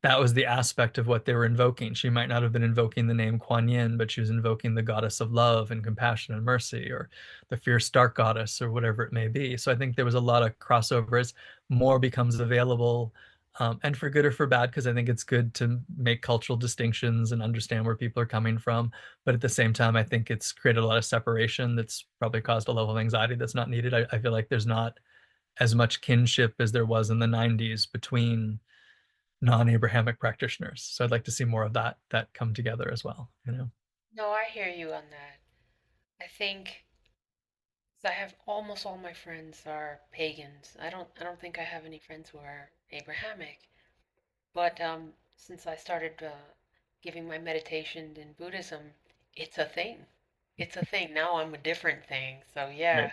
that was the aspect of what they were invoking. She might not have been invoking the name Kuan Yin, but she was invoking the goddess of love and compassion and mercy, or the fierce dark goddess, or whatever it may be. So I think there was a lot of crossovers. More becomes available, and for good or for bad, because I think it's good to make cultural distinctions and understand where people are coming from. But at the same time, I think it's created a lot of separation that's probably caused a level of anxiety that's not needed. I feel like there's not as much kinship as there was in the 90s between non-Abrahamic practitioners. So I'd like to see more of that come together as well.
No, I hear you on that. I think I have almost all my friends are pagans. I don't think I have any friends who are Abrahamic. But since I started giving my meditation in Buddhism, it's a thing. It's a thing. Now I'm a different thing. So
Right.
yeah,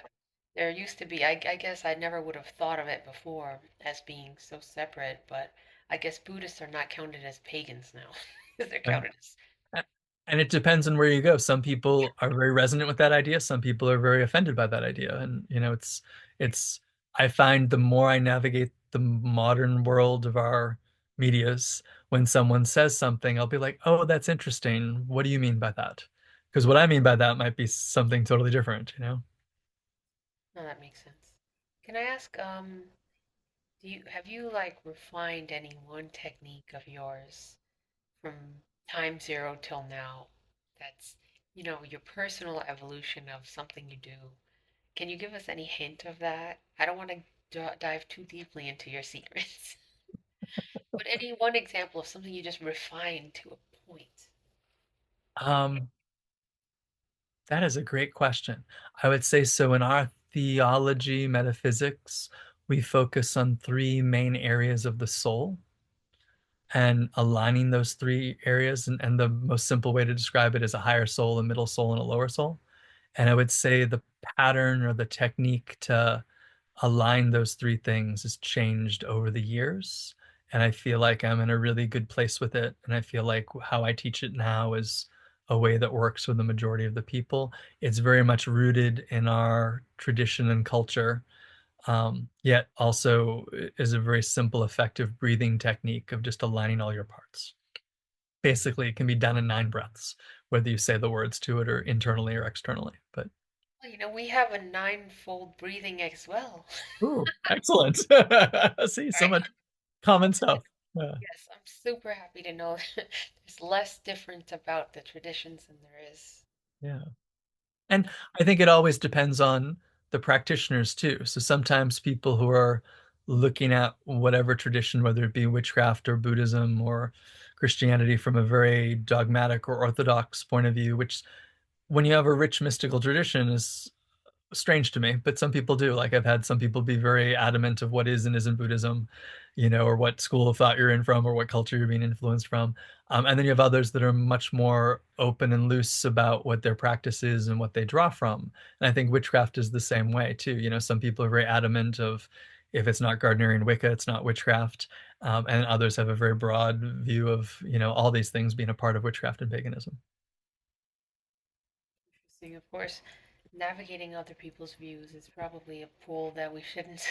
there used to be, I guess I never would have thought of it before as being so separate, but I guess Buddhists are not counted as pagans now. They're
Right.
counted as,
And it depends on where you go. Some people are very resonant with that idea. Some people are very offended by that idea. And it's I find the more I navigate the modern world of our medias, when someone says something, I'll be like, oh, that's interesting. What do you mean by that? Because what I mean by that might be something totally different.
no, that makes sense. Can I ask, have you like refined any one technique of yours from time zero till now that's, your personal evolution of something you do? Can you give us any hint of that? I don't want to dive too deeply into your secrets, but any one example of something you just refined to a point.
Um, that is a great question. I would say so in our theology, metaphysics, we focus on three main areas of the soul and aligning those three areas. And the most simple way to describe it is a higher soul, a middle soul, and a lower soul. And I would say the pattern or the technique to align those three things has changed over the years. And I feel like I'm in a really good place with it. And I feel like how I teach it now is a way that works with the majority of the people. It's very much rooted in our tradition and culture, yet also is a very simple, effective breathing technique of just aligning all your parts. Basically, it can be done in 9 breaths, whether you say the words to it or internally or externally. But
Well, we have a ninefold breathing as well.
ooh, excellent. See, so
Right.
much common stuff. Yeah,
Yes, I'm super happy to know that there's less different about the traditions than there is.
yeah. And I think it always depends on the practitioners too. So sometimes people who are looking at whatever tradition, whether it be witchcraft or Buddhism or Christianity, from a very dogmatic or orthodox point of view, which, when you have a rich mystical tradition, is strange to me, but some people do. Like, I've had some people be very adamant of what is and isn't Buddhism, or what school of thought you're in from, or what culture you're being influenced from. And then you have others that are much more open and loose about what their practice is and what they draw from. And I think witchcraft is the same way too. Some people are very adamant of, if it's not Gardnerian Wicca, it's not witchcraft. And others have a very broad view of, all these things being a part of witchcraft and paganism.
Interesting. Of course, navigating other people's views is probably a pool that we shouldn't.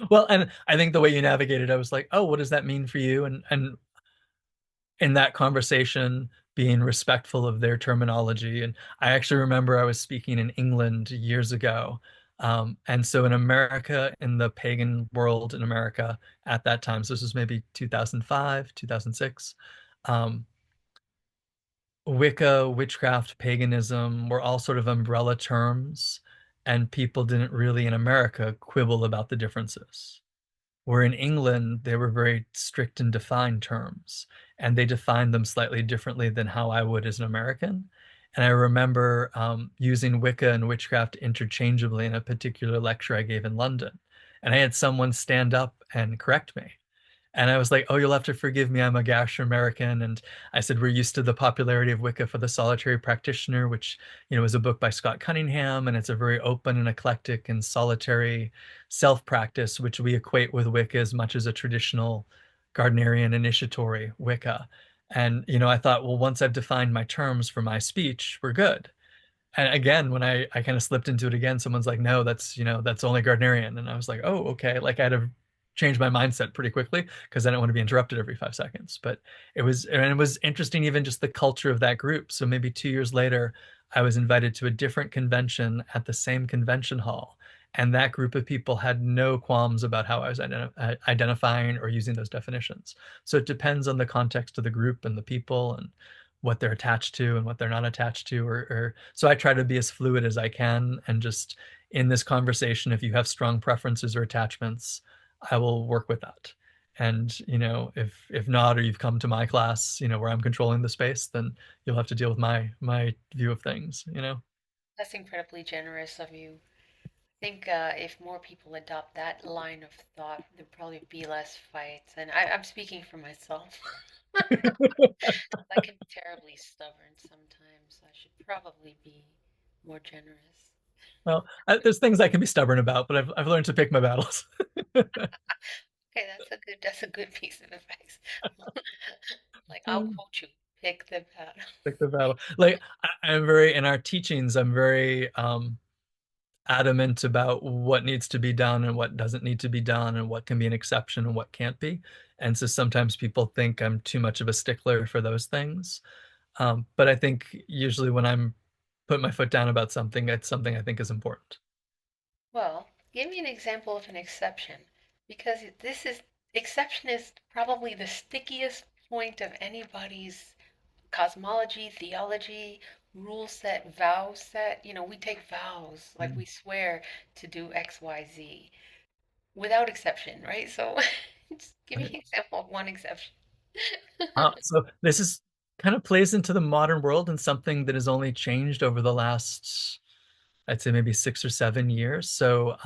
Well, and I think the way you navigated, I was like, oh, what does that mean for you? And in that conversation, being respectful of their terminology. And I actually remember I was speaking in England years ago. And so in America, in the pagan world in America at that time, so this was maybe 2005, 2006, Wicca, witchcraft, paganism were all sort of umbrella terms, and people didn't really in America quibble about the differences. Where in England, they were very strict and defined terms, and they defined them slightly differently than how I would as an American. And I remember using Wicca and witchcraft interchangeably in a particular lecture I gave in London. And I had someone stand up and correct me. And I was like, oh, you'll have to forgive me. I'm a Gash American. And I said, we're used to the popularity of Wicca for the Solitary Practitioner, which, is a book by Scott Cunningham. And it's a very open and eclectic and solitary self-practice, which we equate with Wicca as much as a traditional Gardnerian initiatory Wicca. And, I thought, well, once I've defined my terms for my speech, we're good. And again, when I kind of slipped into it again, someone's like, no, that's only Gardnerian. And I was like, oh, okay. Like, I had to change my mindset pretty quickly because I didn't want to be interrupted every 5 seconds. But it was interesting, even just the culture of that group. So maybe 2 years later, I was invited to a different convention at the same convention hall. And that group of people had no qualms about how I was identifying or using those definitions. So it depends on the context of the group and the people and what they're attached to and what they're not attached to. Or so I try to be as fluid as I can. And just in this conversation, if you have strong preferences or attachments, I will work with that. And, if not, or you've come to my class, where I'm controlling the space, then you'll have to deal with my view of things.
That's incredibly generous of you. I think if more people adopt that line of thought, there'd probably be less fights. And I'm speaking for myself. I can be terribly stubborn sometimes. I should probably be more generous.
Well, there's things I can be stubborn about, but I've learned to pick my battles.
Okay, that's a good piece of advice. Like I'll quote you, pick the battle.
Pick the battle. Like, I'm very, in our teachings, I'm very adamant about what needs to be done and what doesn't need to be done and what can be an exception and what can't be. And so sometimes people think I'm too much of a stickler for those things. But I think usually when I'm putting my foot down about something, it's something I think is important.
Well, give me an example of an exception, because exception is probably the stickiest point of anybody's cosmology, theology, rule set, vow set. We take vows, like we swear to do X, Y, Z without exception, right? So just give me an example of one exception.
So this is kind of plays into the modern world and something that has only changed over the last, I'd say maybe 6 or 7 years. So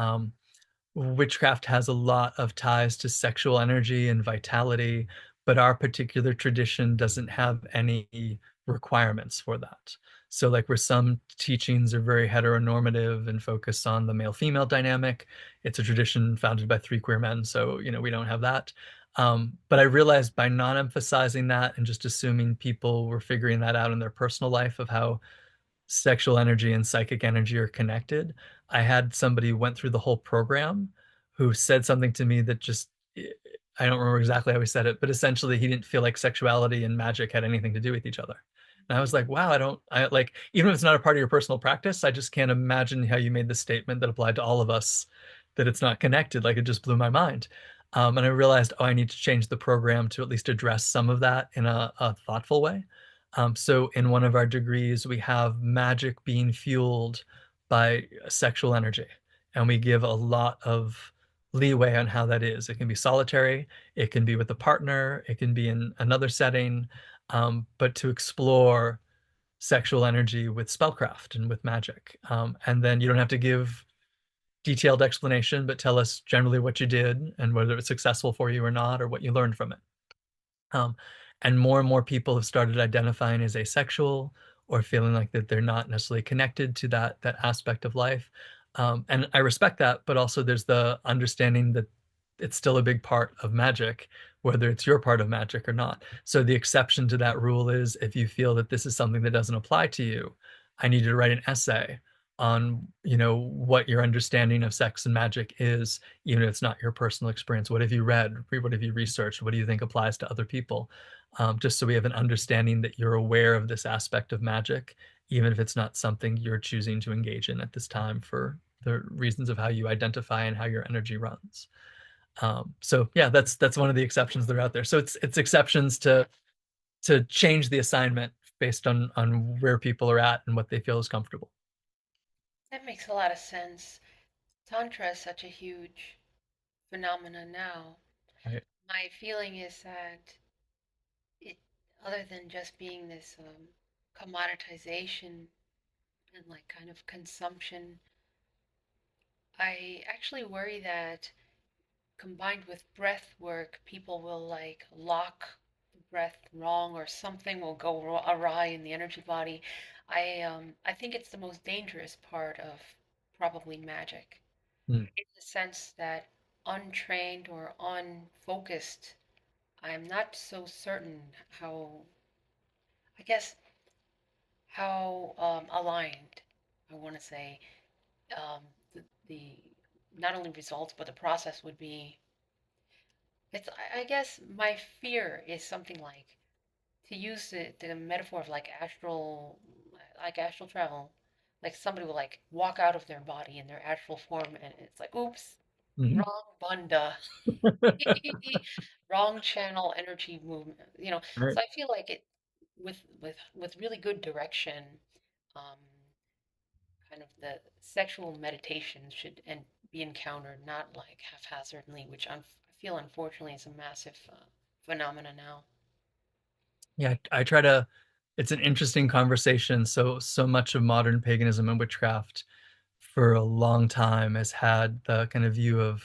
witchcraft has a lot of ties to sexual energy and vitality, but our particular tradition doesn't have any requirements for that. So, like, where some teachings are very heteronormative and focus on the male-female dynamic, it's a tradition founded by three queer men, so we don't have that. But I realized by not emphasizing that and just assuming people were figuring that out in their personal life of how sexual energy and psychic energy are connected. I had somebody who went through the whole program who said something to me that just, I don't remember exactly how he said it, but essentially he didn't feel like sexuality and magic had anything to do with each other. And I was like, wow, I like, even if it's not a part of your personal practice, I just can't imagine how you made the statement that applied to all of us, that it's not connected. Like, it just blew my mind. And I realized, oh, I need to change the program to at least address some of that in a thoughtful way. So in one of our degrees, we have magic being fueled by sexual energy, and we give a lot of leeway on how that is. It can be solitary, it can be with a partner, it can be in another setting, but to explore sexual energy with spellcraft and with magic. And then you don't have to give detailed explanation, but tell us generally what you did and whether it's successful for you or not, or what you learned from it. Um, and more people have started identifying as asexual or feeling like that they're not necessarily connected to that aspect of life. And I respect that, but also there's the understanding that it's still a big part of magic, whether it's your part of magic or not. So the exception to that rule is if you feel that this is something that doesn't apply to you, I need you to write an essay on, what your understanding of sex and magic is, even if it's not your personal experience. What have you read? What have you researched? What do you think applies to other people? Just so we have an understanding that you're aware of this aspect of magic, even if it's not something you're choosing to engage in at this time for the reasons of how you identify and how your energy runs. So yeah, that's one of the exceptions that are out there. So it's exceptions to change the assignment based on where people are at and what they feel is comfortable.
That makes a lot of sense. Tantra is such a huge phenomenon now.
Right.
My feeling is that it, other than just being this commoditization and like kind of consumption, I actually worry that combined with breath work, people will like lock the breath wrong or something will go awry in the energy body. I think it's the most dangerous part of probably magic
Mm.
in the sense that untrained or unfocused, I'm not so certain how, I guess, how aligned, I want to say, um, the not only results but the process would be. It's, I guess my fear is something like to use the metaphor of like astral travel, like somebody will like walk out of their body in their astral form and it's like, oops,
Mhm.
wrong bunda, wrong channel energy movement,
Right.
So I feel like it with really good direction, um, kind of the sexual meditation should and be encountered not like haphazardly, which I feel unfortunately is a massive phenomena now.
Yeah, I try to. It's an interesting conversation. So much of modern paganism and witchcraft for a long time has had the kind of view of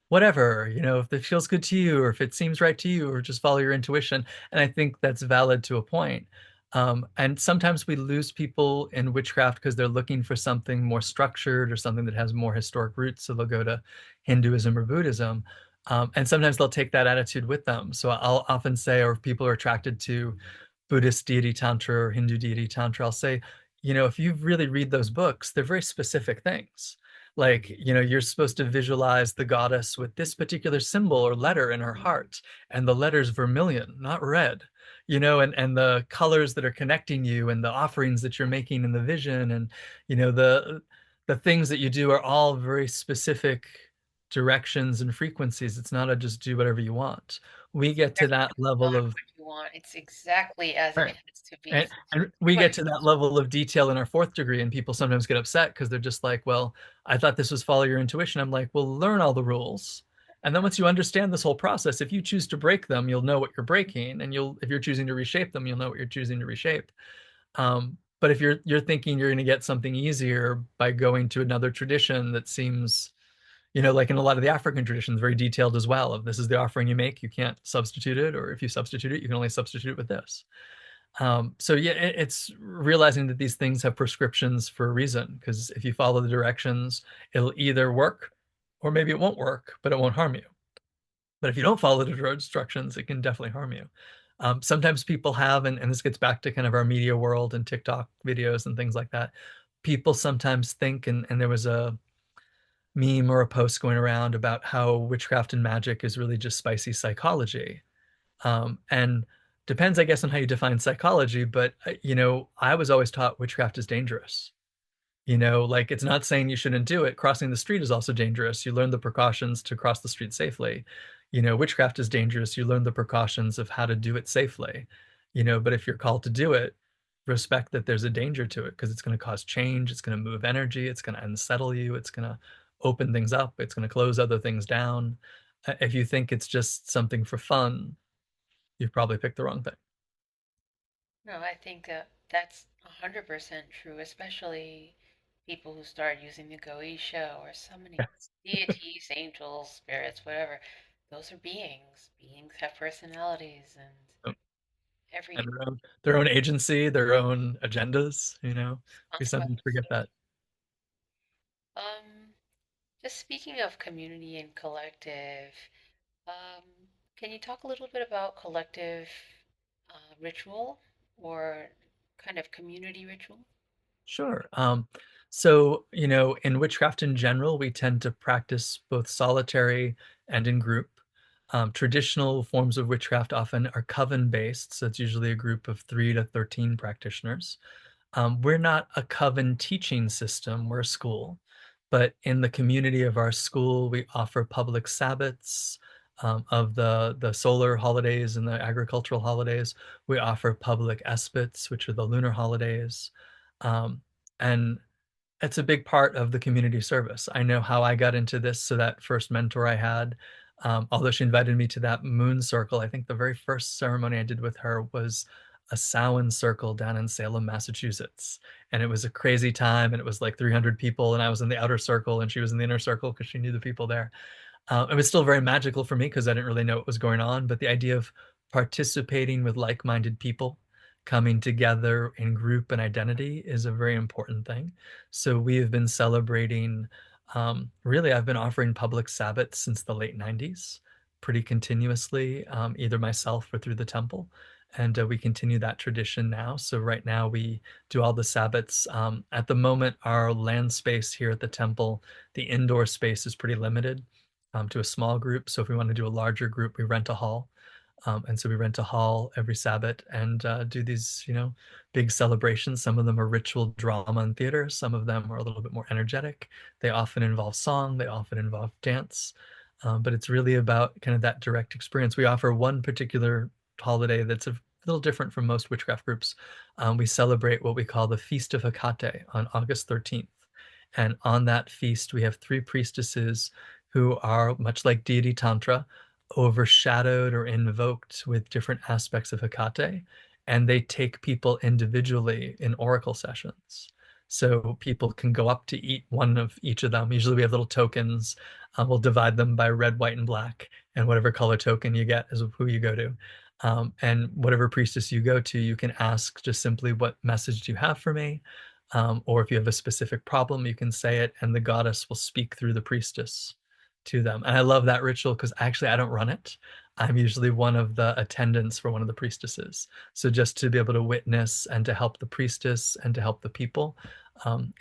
whatever, if it feels good to you or if it seems right to you or just follow your intuition. And I think that's valid to a point. And sometimes we lose people in witchcraft because they're looking for something more structured or something that has more historic roots. So they'll go to Hinduism or Buddhism. And sometimes they'll take that attitude with them. So I'll often say, or if people are attracted to Buddhist deity tantra or Hindu deity tantra, I'll say, if you really read those books, they're very specific things. Like, you're supposed to visualize the goddess with this particular symbol or letter in her heart, and the letter's vermilion, not red, and the colors that are connecting you and the offerings that you're making in the vision and, the things that you do are all very specific directions and frequencies. It's not a just do whatever you want. We get to that
Not
level of
what you want. It's exactly as it
right.
has to be.
And we
But
get to that level of detail in our fourth degree, and people sometimes get upset because they're just like, well, I thought this was follow your intuition. I'm like, well, learn all the rules. And then once you understand this whole process, if you choose to break them, you'll know what you're breaking. And if you're choosing to reshape them, you'll know what you're choosing to reshape. But if you're thinking you're going to get something easier by going to another tradition that seems, like in a lot of the African traditions, very detailed as well, of this is the offering you make, you can't substitute it, or if you substitute it, you can only substitute it with this. So yeah, it's realizing that these things have prescriptions for a reason, because if you follow the directions, it'll either work or maybe it won't work, but it won't harm you. But if you don't follow the instructions, it can definitely harm you. Sometimes people have, and this gets back to kind of our media world and TikTok videos and things like that. People sometimes think, and there was a meme or a post going around about how witchcraft and magic is really just spicy psychology. And depends, I guess, on how you define psychology, but I was always taught witchcraft is dangerous. Like it's not saying you shouldn't do it. Crossing the street is also dangerous. You learn the precautions to cross the street safely. Witchcraft is dangerous. You learn the precautions of how to do it safely. But if you're called to do it, respect that there's a danger to it because it's going to cause change. It's going to move energy. It's going to unsettle you. It's going to open things up. It's going to close other things down. If you think it's just something for fun, you've probably picked the wrong thing.
No, I think that's 100% true, especially people who start using the Goetia or so many
Yes.
deities, angels, spirits, whatever. Those are beings. Beings have personalities and
And
every
their own agency, their own agendas, we sometimes
consequence.
forget that.
Um, just speaking of community and collective, um, can you talk a little bit about collective ritual or kind of community ritual?
Sure. So, in witchcraft in general, we tend to practice both solitary and in group. Traditional forms of witchcraft often are coven based, so it's usually a group of 3 to 13 practitioners. We're not a coven teaching system, we're a school, but in the community of our school, we offer public Sabbats of the solar holidays and the agricultural holidays. We offer public Esbats, which are the lunar holidays. Um, and it's a big part of the community service. I know how I got into this. So that first mentor I had, although she invited me to that moon circle, I think the very first ceremony I did with her was a Samhain circle down in Salem, Massachusetts. And it was a crazy time. And it was like 300 people. And I was in the outer circle and she was in the inner circle because she knew the people there. It was still very magical for me because I didn't really know what was going on, but the idea of participating with like-minded people, coming together in group and identity is a very important thing. So we have been celebrating, really, I've been offering public Sabbats since the late 90s, pretty continuously, either myself or through the temple. And we continue that tradition now. So right now we do all the Sabbats. At the moment, our land space here at the temple, the indoor space is pretty limited to a small group. So if we want to do a larger group, we rent a hall. And so we rent a hall every Sabbath and do these, big celebrations. Some of them are ritual drama and theater. Some of them are a little bit more energetic. They often involve song. They often involve dance. But it's really about kind of that direct experience. We offer one particular holiday that's a little different from most witchcraft groups. We celebrate what we call the Feast of Hecate on August 13th. And on that feast, we have 3 priestesses who are, much like deity Tantra, overshadowed or invoked with different aspects of Hecate, and they take people individually in oracle sessions. So people can go up to eat one of each of them. Usually we have little tokens. We'll divide them by red, white, and black, and whatever color token you get is who you go to. And whatever priestess you go to, you can ask just simply, what message do you have for me? Or if you have a specific problem, you can say it, and the goddess will speak through the priestess to them. And I love that ritual because actually I don't run it. I'm usually one of the attendants for one of the priestesses. So just to be able to witness and to help the priestess and to help the people,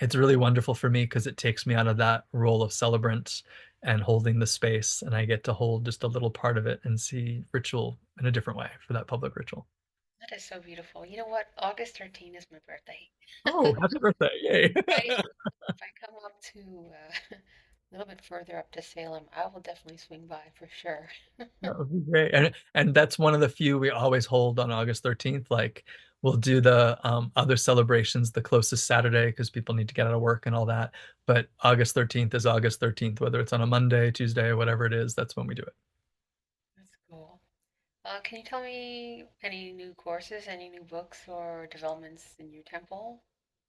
it's really wonderful for me because it takes me out of that role of celebrant and holding the space, and I get to hold just a little part of it and see ritual in a different way for that public ritual.
That is so beautiful. You know what? August 13th is my birthday.
Oh, happy birthday. Yay.
If I come up to a little bit further up to Salem, I will definitely swing by for sure.
That would be great. And that's one of the few we always hold on August 13th. Like we'll do the other celebrations the closest Saturday because people need to get out of work and all that. But August 13th is August 13th, whether it's on a Monday, Tuesday, or whatever it is, that's when we do it.
That's cool. Can you tell me any new courses, any new books or developments in your temple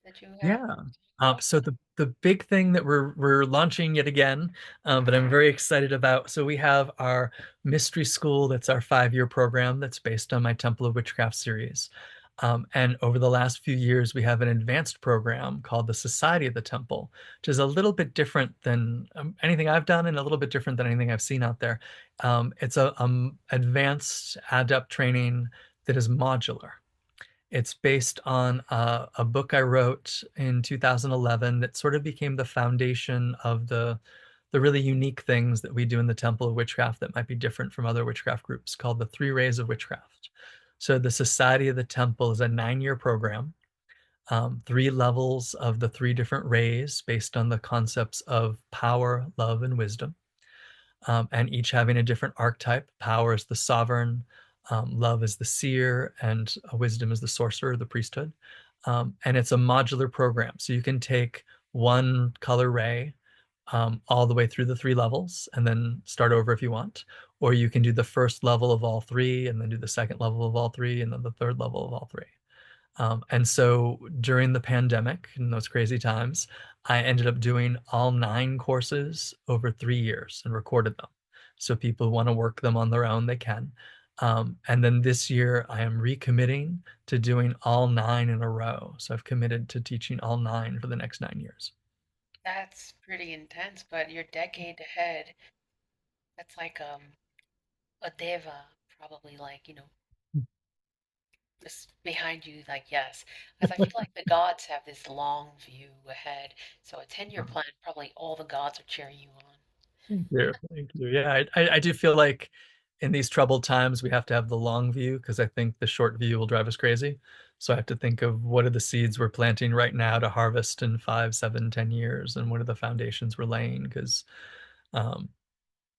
that you have
Yeah.
about?
So the big thing that we're launching yet again, but I'm very excited about. So we have our mystery school. That's our 5-year program that's based on my Temple of Witchcraft series. And over the last few years, we have an advanced program called the Society of the Temple, which is a little bit different than anything I've done and a little bit different than anything I've seen out there. It's a advanced adept training that is modular. It's based on a book I wrote in 2011 that sort of became the foundation of the really unique things that we do in the Temple of Witchcraft that might be different from other witchcraft groups, called the 3 Rays of Witchcraft. So the Society of the Temple is a 9-year program, 3 levels of the 3 different rays based on the concepts of power, love, and wisdom, and each having a different archetype. Power is the sovereign, love is the seer, and wisdom is the sorcerer, the priesthood. And it's a modular program. So you can take one color ray all the way through the 3 levels and then start over if you want. Or you can do the first level of all 3 and then do the second level of all 3 and then the third level of all 3. And so during the pandemic, in those crazy times, I ended up doing all 9 courses over 3 years and recorded them. So people who want to work them on their own, they can. And then this year, I am recommitting to doing all 9 in a row. So I've committed to teaching all 9 for the next 9 years.
That's pretty intense, but you're decade ahead. That's like a deva, probably like, just behind you, like, yes. Because I feel like the gods have this long view ahead. So a 10-year plan, probably all the gods are cheering you on.
Thank you. Thank you. Yeah, I do feel like in these troubled times, we have to have the long view because I think the short view will drive us crazy. So I have to think of what are the seeds we're planting right now to harvest in 5, 7, 10 years, and what are the foundations we're laying because um,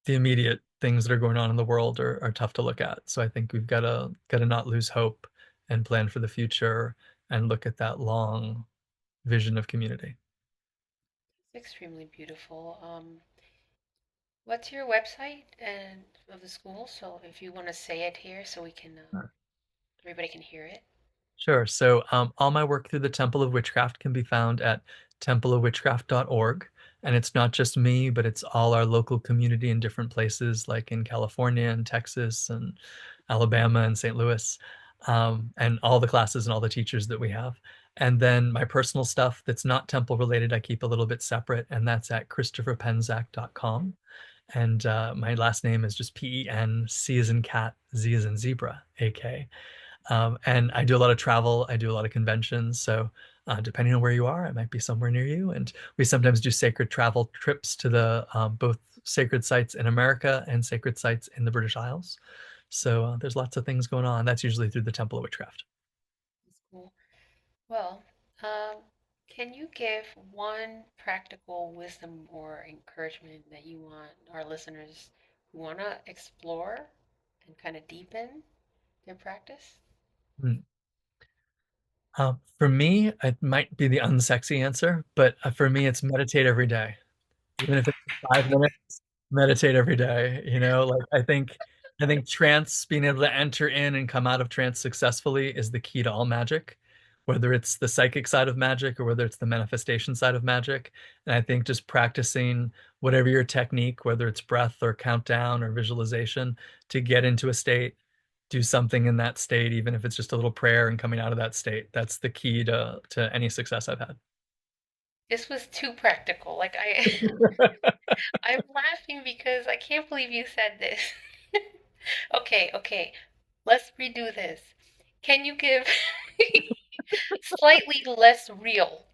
the immediate things that are going on in the world are tough to look at. So I think we've got to not lose hope and plan for the future and look at that long vision of community.
It's extremely beautiful. What's your website and of the school? So if you want to say it here so we can, everybody can hear it.
Sure. So all my work through the Temple of Witchcraft can be found at templeofwitchcraft.org. And it's not just me, but it's all our local community in different places, like in California and Texas and Alabama and St. Louis, and all the classes and all the teachers that we have. And then my personal stuff that's not temple related, I keep a little bit separate, and that's at christopherpenczak.com. And my last name is just Pen, C as in cat, Z as in zebra, AK. And I do a lot of travel. I do a lot of conventions. So depending on where you are, I might be somewhere near you. And we sometimes do sacred travel trips to the both sacred sites in America and sacred sites in the British Isles. So there's lots of things going on. That's usually through the Temple of Witchcraft.
That's cool. Well, can you give one practical wisdom or encouragement that you want our listeners who want to explore and kind of deepen their practice?
Mm. For me, it might be the unsexy answer, but for me, it's meditate every day. Even if it's 5 minutes, meditate every day. Like I think trance, being able to enter in and come out of trance successfully is the key to all magic, whether it's the psychic side of magic or whether it's the manifestation side of magic. And I think just practicing whatever your technique, whether it's breath or countdown or visualization, to get into a state, do something in that state, even if it's just a little prayer and coming out of that state. That's the key to any success I've had.
This was too practical. Like I'm laughing because I can't believe you said this. Okay, okay. Let's redo this. Can you give slightly less real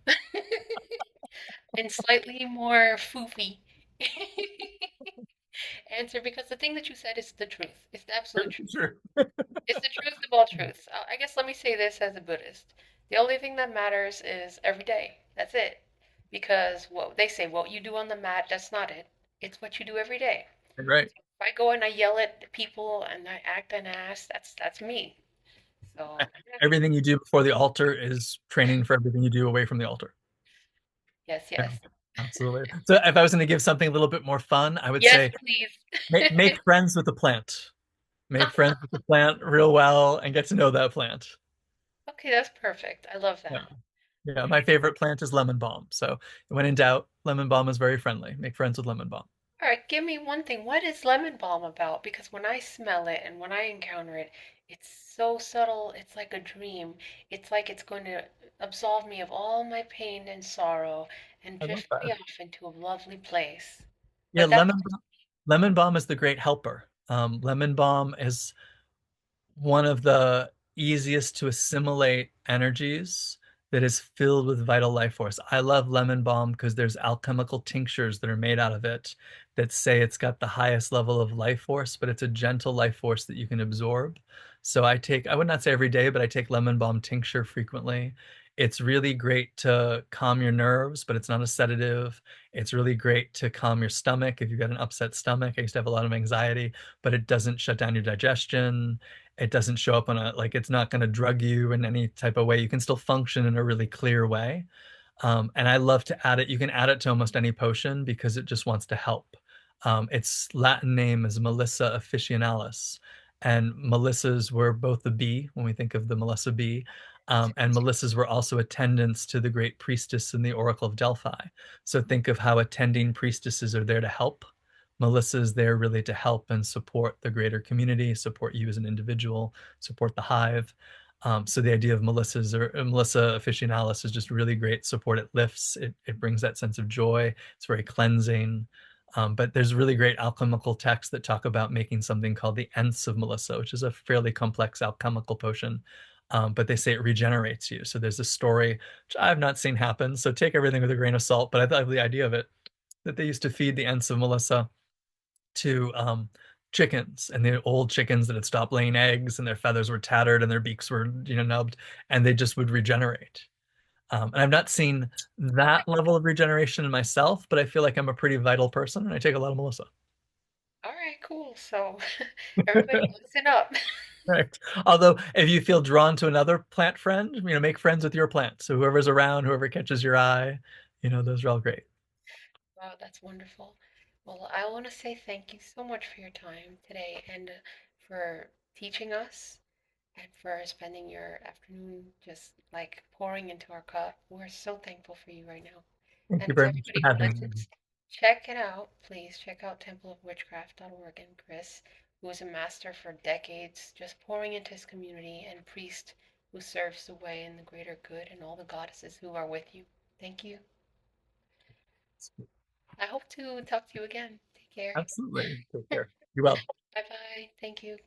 and slightly more foofy answer? Because the thing that you said is the truth. It's the absolute truth.
Sure.
It's the truth of all truths. I guess let me say this as a Buddhist. The only thing that matters is every day. That's it. Because what they say, what you do on the mat, that's not it. It's what you do every day.
Right.
If I go and I yell at people and I act an ass, that's me. So
Everything you do before the altar is training for everything you do away from the altar.
yes,
Yeah,
yes.
absolutely. So if I was going to give something a little bit more fun, I would
Yes,
say
please.
make friends with the plant. Make friends with the plant real well and get to know that plant.
Okay, that's perfect. I love
Yeah.
that.
Yeah, my favorite plant is lemon balm. So when in doubt, lemon balm is very friendly. Make friends with lemon balm.
All right, give me one thing. What is lemon balm about? Because when I smell it and when I encounter it, it's so subtle. It's like a dream. It's like it's going to absolve me of all my pain and sorrow and
I love
drift me
that.
off into a lovely place.
Yeah,
But that's
lemon balm is the great helper. Lemon balm is one of the easiest to assimilate energies that is filled with vital life force. I love lemon balm because there's alchemical tinctures that are made out of it that say it's got the highest level of life force, but it's a gentle life force that you can absorb. So I would not say every day, but I take lemon balm tincture frequently. It's really great to calm your nerves, but it's not a sedative. It's really great to calm your stomach if you've got an upset stomach. I used to have a lot of anxiety, but it doesn't shut down your digestion. It doesn't show up on like it's not going to drug you in any type of way. You can still function in a really clear way. And I love to add it. You can add it to almost any potion because it just wants to help. Its Latin name is Melissa officinalis, and Melissas were both the bee when we think of the Melissa bee, and Melissas were also attendants to the great priestess in the Oracle of Delphi. So think of how attending priestesses are there to help. Melissa is there really to help and support the greater community, support you as an individual, support the hive. So the idea of Melissa's or Melissa officinalis is just really great support. It lifts, it brings that sense of joy. It's very cleansing. But there's really great alchemical texts that talk about making something called the Ents of Melissa, which is a fairly complex alchemical potion. But they say it regenerates you. So there's a story, which I've not seen happen. So take everything with a grain of salt. But I thought the idea of it, that they used to feed the Ents of Melissa to chickens, and the old chickens that had stopped laying eggs and their feathers were tattered and their beaks were nubbed, and they just would regenerate. And I've not seen that level of regeneration in myself, but I feel like I'm a pretty vital person and I take a lot of Melissa.
All right, cool. So everybody listen up.
Right. Although if you feel drawn to another plant friend, make friends with your plant. So whoever's around, whoever catches your eye, those are all great.
Wow, that's wonderful. Well, I want to say thank you so much for your time today and for teaching us and for spending your afternoon just like pouring into our cup. We're so thankful for you right now.
Thank you
And to
very much for
everybody who
having me.
listens, check it out. Please check out templeofwitchcraft.org and Chris, who is a master for decades, just pouring into his community, and priest who serves the way in the greater good, and all the goddesses who are with you. Thank you. I hope to talk to you again. Take care.
Absolutely. Take care. Be well.
Bye bye. Thank you.